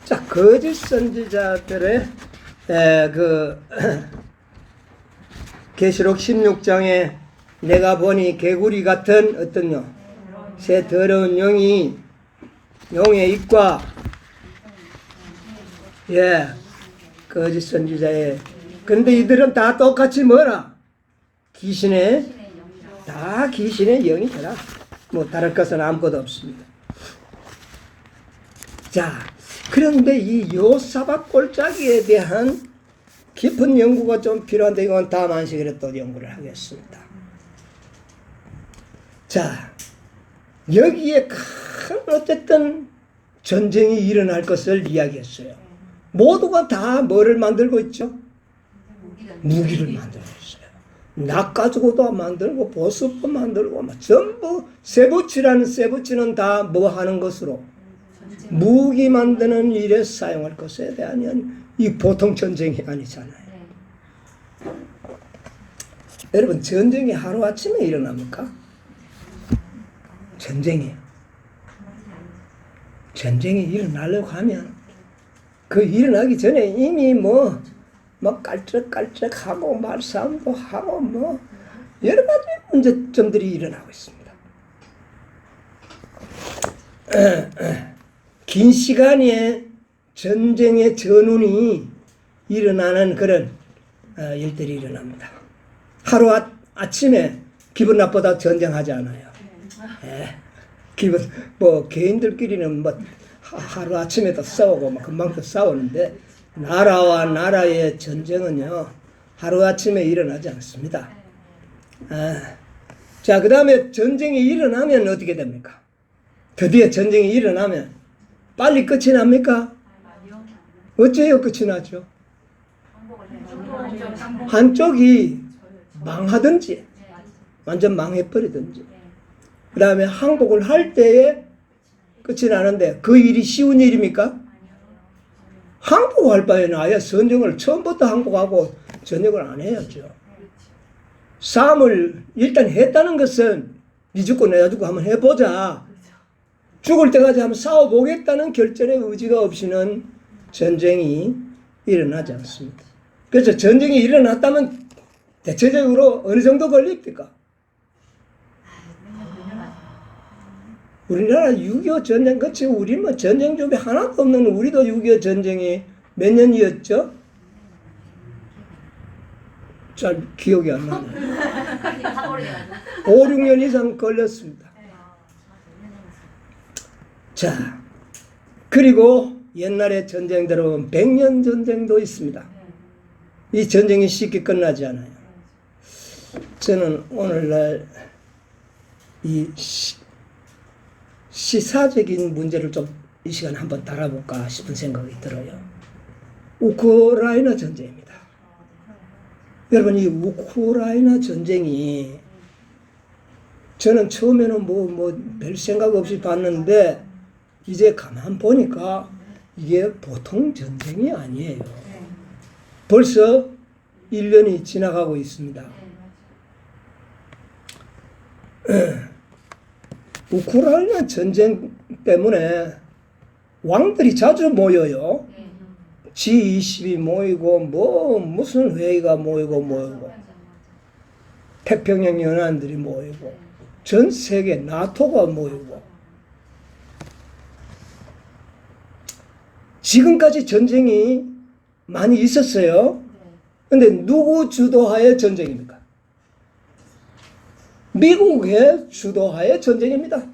자, 거짓 선지자들의 계시록 16장에 내가 보니 개구리 같은 어떤요? 새 더러운 용의 입과 거짓 선지자의 그런데 이들은 다 똑같이 뭐라? 귀신의 영이더라. 뭐 다를 것은 아무것도 없습니다. 자, 그런데 이 여호사박 골짜기에 대한 깊은 연구가 좀 필요한데 이건 다음 안식일에 또 연구를 하겠습니다. 자, 여기에 큰 어쨌든 전쟁이 일어날 것을 이야기했어요. 모두가 다 뭐를 만들고 있죠? 무기를 만들고 있어요. 낙 가지고도 만들고 보습도 만들고 전부 세부치는 다 뭐 하는 것으로 무기 만드는 일에 사용할 것에 대한 이 보통 전쟁이 아니잖아요. 여러분 전쟁이 하루아침에 일어납니까? 전쟁이 일어나려고 하면 그 일어나기 전에 이미 막 깔짝깔짝하고 말싸움도 하고 뭐 여러 가지 문제점들이 일어나고 있습니다. 긴 시간의 전쟁의 전운이 일어나는 그런 일들이 일어납니다. 하루 아침에 기분 나쁘다 전쟁하지 않아요. 기분 개인들끼리는 하루 아침에도 싸우고 금방 또 싸우는데 나라와 나라의 전쟁은요 하루 아침에 일어나지 않습니다. 자, 그 다음에 전쟁이 일어나면 어떻게 됩니까? 드디어 전쟁이 일어나면 빨리 끝이 납니까? 어째요 끝이 나죠? 한쪽이 망하든지 완전 망해버리든지 그 다음에 항복을 할 때에 끝이 나는데 그 일이 쉬운 일입니까? 항복할 바에는 아예 전쟁을 처음부터 항복하고 전쟁을 안 해야죠. 싸움을 일단 했다는 것은 니 죽고 내가 죽고 한번 해보자. 죽을 때까지 한번 싸워보겠다는 결전의 의지가 없이는 전쟁이 일어나지 않습니다. 그래서 전쟁이 일어났다면 대체적으로 어느 정도 걸립니까? 우리나라 6.25 전쟁, 그치? 우리 전쟁 준비 하나도 없는 우리도 6.25 전쟁이 몇 년이었죠? 잘 기억이 안 나네. 5, 6년 이상 걸렸습니다. 자, 그리고 옛날에 전쟁대로 100년 전쟁도 있습니다. 이 전쟁이 쉽게 끝나지 않아요. 저는 오늘날 이 시사적인 문제를 좀 이 시간에 한번 다뤄볼까 싶은 생각이 들어요. 우크라이나 전쟁입니다. 여러분, 이 우크라이나 전쟁이 저는 처음에는 별 생각 없이 봤는데 이제 가만 보니까 이게 보통 전쟁이 아니에요. 벌써 1년이 지나가고 있습니다. 우크라이나 전쟁 때문에 왕들이 자주 모여요. G20이 모이고 무슨 회의가 모이고 태평양 연안들이 모이고 전 세계 나토가 모이고 지금까지 전쟁이 많이 있었어요. 근데 누구 주도하에 전쟁입니까? 미국의 주도하에 전쟁입니다.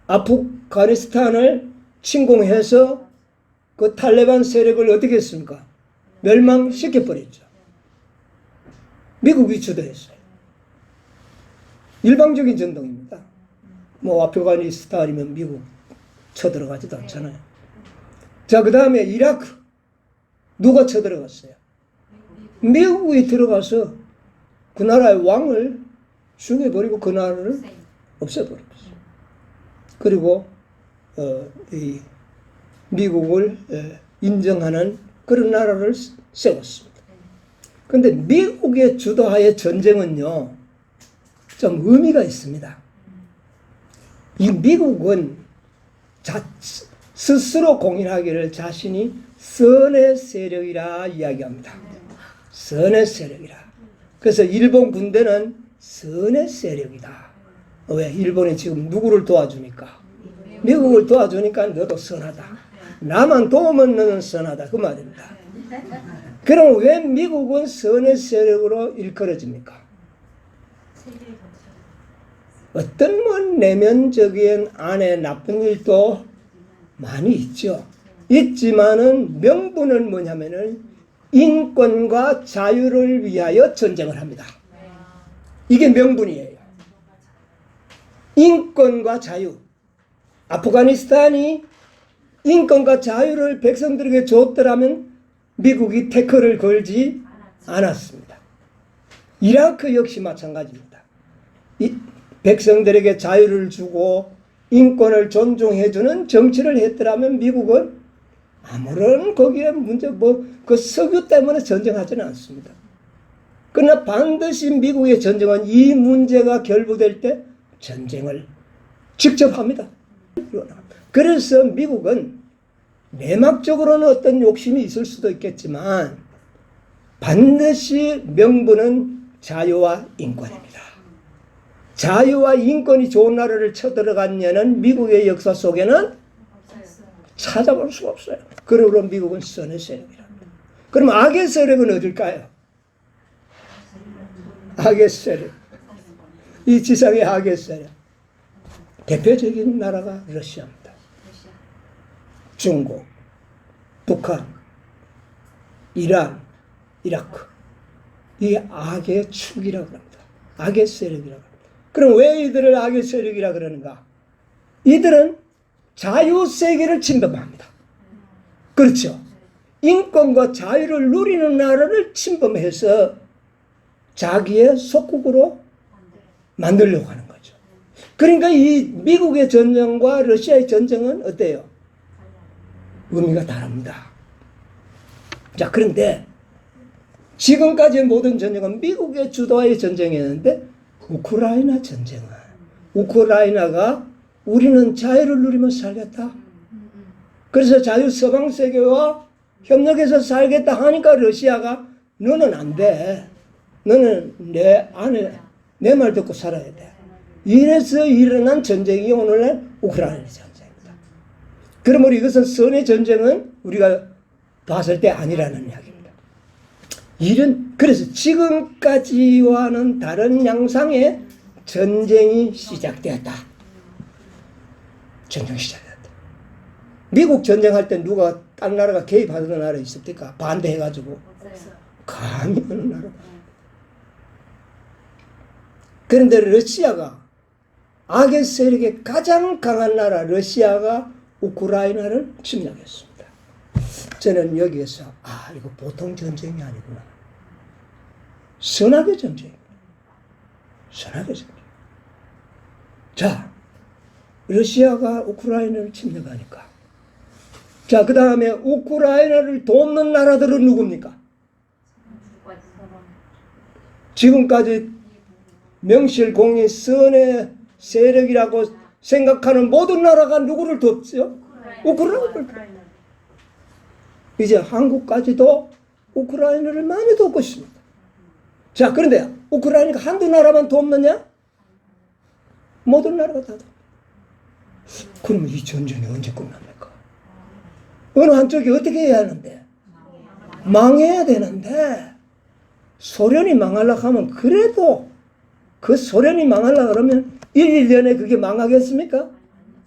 아프가니스탄을 침공해서 그 탈레반 세력을 어떻게 했습니까? 멸망시켜버렸죠. 미국이 주도했어요. 일방적인 전쟁입니다. 아프가니스탄이면 미국 쳐들어가지도 않잖아요. 자, 그 다음에 이라크. 누가 쳐들어갔어요? 미국이 들어가서 그 나라의 왕을 죽여버리고 그 나라를 없애버렸어요. 그리고 이 미국을 인정하는 그런 나라를 세웠습니다. 그런데 미국의 주도하에 전쟁은요 좀 의미가 있습니다. 이 미국은 스스로 공인하기를 자신이 선의 세력이라 이야기합니다. 선의 세력이라. 그래서 일본 군대는 선의 세력이다. 왜? 일본이 지금 누구를 도와주니까? 미국을 도와주니까 너도 선하다. 나만 도우면 너는 선하다. 그 말입니다. 그럼 왜 미국은 선의 세력으로 일컬어집니까? 어떤 내면적인 안에 나쁜 일도 많이 있죠. 있지만은 명분은 뭐냐면은 인권과 자유를 위하여 전쟁을 합니다. 이게 명분이에요. 인권과 자유. 아프가니스탄이 인권과 자유를 백성들에게 줬더라면 미국이 태클을 걸지 않았습니다. 이라크 역시 마찬가지입니다. 이 백성들에게 자유를 주고 인권을 존중해주는 정치를 했더라면 미국은 아무런 거기에 문제 그 석유 때문에 전쟁하지는 않습니다. 그러나 반드시 미국의 전쟁은 이 문제가 결부될 때 전쟁을 직접 합니다. 그래서 미국은 내막적으로는 어떤 욕심이 있을 수도 있겠지만 반드시 명분은 자유와 인권입니다. 자유와 인권이 좋은 나라를 쳐들어간 예는 미국의 역사 속에는 찾아볼 수가 없어요. 그러므로 미국은 선의 세력이랍니다. 그럼 악의 세력은 어딜까요? 악의 세력. 이 지상의 악의 세력. 대표적인 나라가 러시아입니다. 중국, 북한, 이란, 이라크. 이게 악의 축이라고 합니다. 악의 세력이라고 합니다. 그럼 왜 이들을 악의 세력이라 그러는가? 이들은 자유세계를 침범합니다. 그렇죠. 인권과 자유를 누리는 나라를 침범해서 자기의 속국으로 만들려고 하는 거죠. 그러니까 이 미국의 전쟁과 러시아의 전쟁은 어때요? 의미가 다릅니다. 자, 그런데 지금까지의 모든 전쟁은 미국의 주도하의 전쟁이었는데 우크라이나 전쟁은 우크라이나가 우리는 자유를 누리며 살겠다. 그래서 자유 서방 세계와 협력해서 살겠다 하니까 러시아가 너는 안 돼. 너는 내 안에 내 말 듣고 살아야 돼. 이래서 일어난 전쟁이 오늘날 우크라이나 전쟁입니다. 그러므로 이것은 선의 전쟁은 우리가 봤을 때 아니라는 이야기입니다. 그래서 지금까지와는 다른 양상의 전쟁이 시작되었다. 전쟁이 시작되었다. 미국 전쟁할 때 누가 딴 나라가 개입하던 나라 있습니까? 반대해가지고. 감히 어느 나라가. 그런데 러시아가 악의 세력의 가장 강한 나라 러시아가 우크라이나를 침략했습니다. 저는 여기에서 이거 보통 전쟁이 아니구나. 선악의 전쟁입니다. 선악의 전쟁. 자, 러시아가 우크라이나를 침략하니까 자, 그 다음에 우크라이나를 돕는 나라들은 누굽니까? 지금까지 명실공히 선의 세력이라고 생각하는 모든 나라가 누구를 돕죠? 우크라이나를. 이제 한국까지도 우크라이나를 많이 돕고 있습니다. 자, 그런데 우크라이나가 한두 나라만 돕느냐? 모든 나라가 다 돕니다. 그러면 이 전쟁이 언제 끝납니까? 어느 한쪽이 어떻게 해야 하는데? 망해야 되는데 소련이 망하려고 하면 그래도 그 소련이 망하려고 그러면 1년에 그게 망하겠습니까?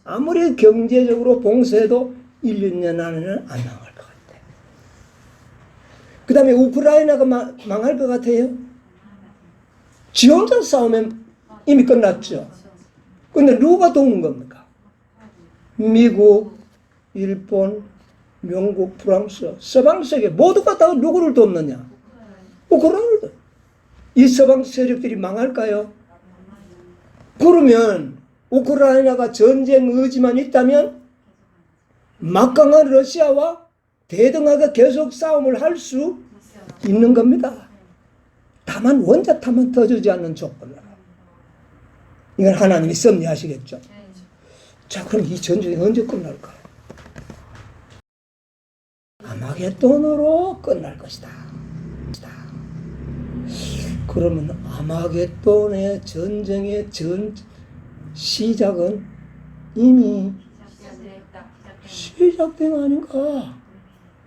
아무리 경제적으로 봉쇄해도 1, 2년 안에는 안 망할 것 같아. 그 다음에 우크라이나가 망할 것 같아요? 지 혼자 싸우면 이미 끝났죠. 근데 누가 도운 겁니까? 미국, 일본, 영국, 프랑스, 서방 세계 모두가 다 누구를 돕느냐? 우크라이나를. 이 서방 세력들이 망할까요? 그러면 우크라이나가 전쟁 의지만 있다면 막강한 러시아와 대등하게 계속 싸움을 할 수 있는 겁니다. 다만 원자탄만 터지지 않는 조건으로. 이건 하나님이 섭리하시겠죠. 자, 그럼 이 전쟁이 언제 끝날까요? 아마겟돈으로 끝날 것이다. 그러면 아마겟돈의 전쟁의 시작은 이미 시작된 거 아닌가?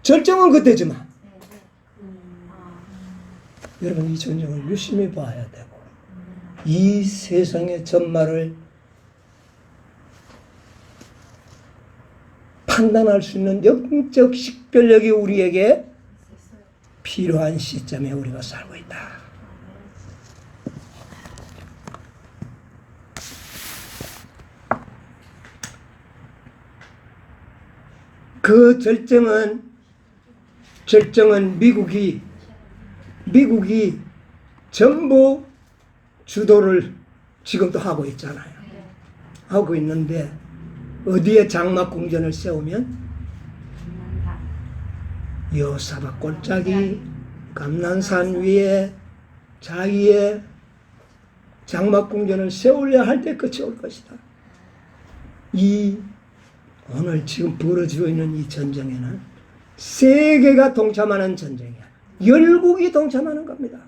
절정은 그때지만 여러분 이 전쟁을 유심히 봐야 되고 이 세상의 전말을 판단할 수 있는 영적 식별력이 우리에게 필요한 시점에 우리가 살고 있다. 그 절정은 미국이 전부 주도를 지금도 하고 있잖아요. 하고 있는데 어디에 장막 궁전을 세우면 여호사밧 골짜기 감난산 위에 자기의 장막 궁전을 세우려 할 때 끝이 올 것이다. 이 오늘 지금 벌어지고 있는 이 전쟁에는 세계가 동참하는 전쟁이야. 열국이 동참하는 겁니다.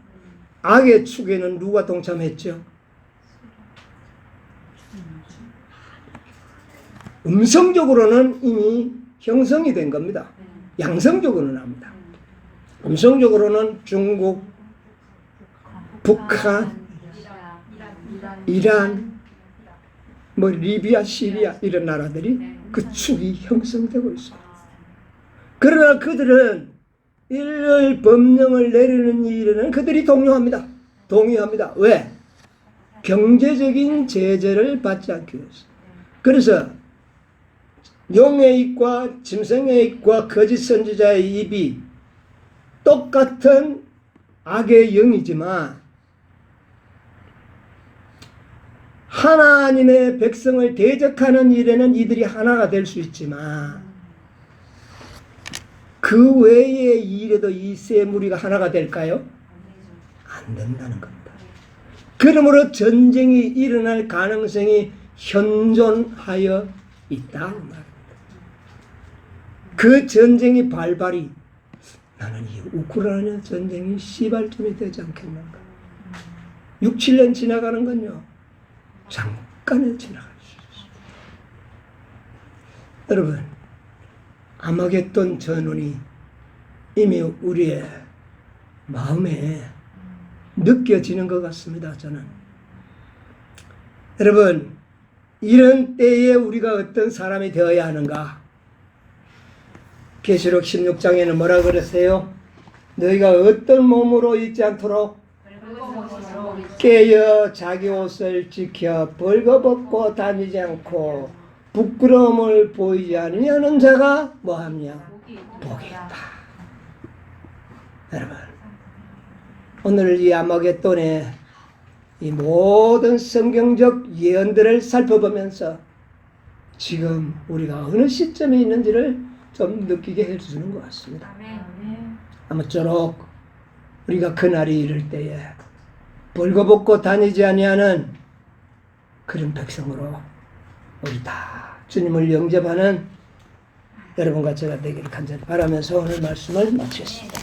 악의 축에는 누가 동참했죠? 음성적으로는 이미 형성이 된 겁니다. 양성적으로는 합니다. 음성적으로는 중국, 북한, 이란, 뭐 리비아, 시리아 이런 나라들이 그 축이 형성되고 있어요. 그러나 그들은 이를 법령을 내리는 일에는 그들이 동의합니다. 왜? 경제적인 제재를 받지 않기 위해서. 그래서 용의 입과 짐승의 입과 거짓 선지자의 입이 똑같은 악의 영이지만 하나님의 백성을 대적하는 일에는 이들이 하나가 될 수 있지만 그 외의 일에도 이 세 무리가 하나가 될까요? 안 된다는 겁니다. 그러므로 전쟁이 일어날 가능성이 현존하여 있다. 그 전쟁이 발발이 나는 이 우크라이나 전쟁이 시발점이 되지 않겠는가. 6, 7년 지나가는 건요. 잠깐에 지나갈 수 있어요. 여러분, 아마겟돈 전운이 이미 우리의 마음에 느껴지는 것 같습니다. 저는. 여러분, 이런 때에 우리가 어떤 사람이 되어야 하는가? 계시록 16장에는 뭐라 그랬어요? 너희가 어떤 몸으로 있지 않도록 깨어 자기 옷을 지켜 벌거벗고 다니지 않고 부끄러움을 보이지 않으려는 자가 뭐하냐? 복이 있다. 여러분, 오늘 이 아마겟돈의 이 모든 성경적 예언들을 살펴보면서 지금 우리가 어느 시점에 있는지를 좀 느끼게 해주는 것 같습니다. 아무쪼록 우리가 그날이 이를 때에 벌거벗고 다니지 아니하는 그런 백성으로 우리 다 주님을 영접하는 여러분과 제가 되기를 간절히 바라면서 오늘 말씀을 마치겠습니다.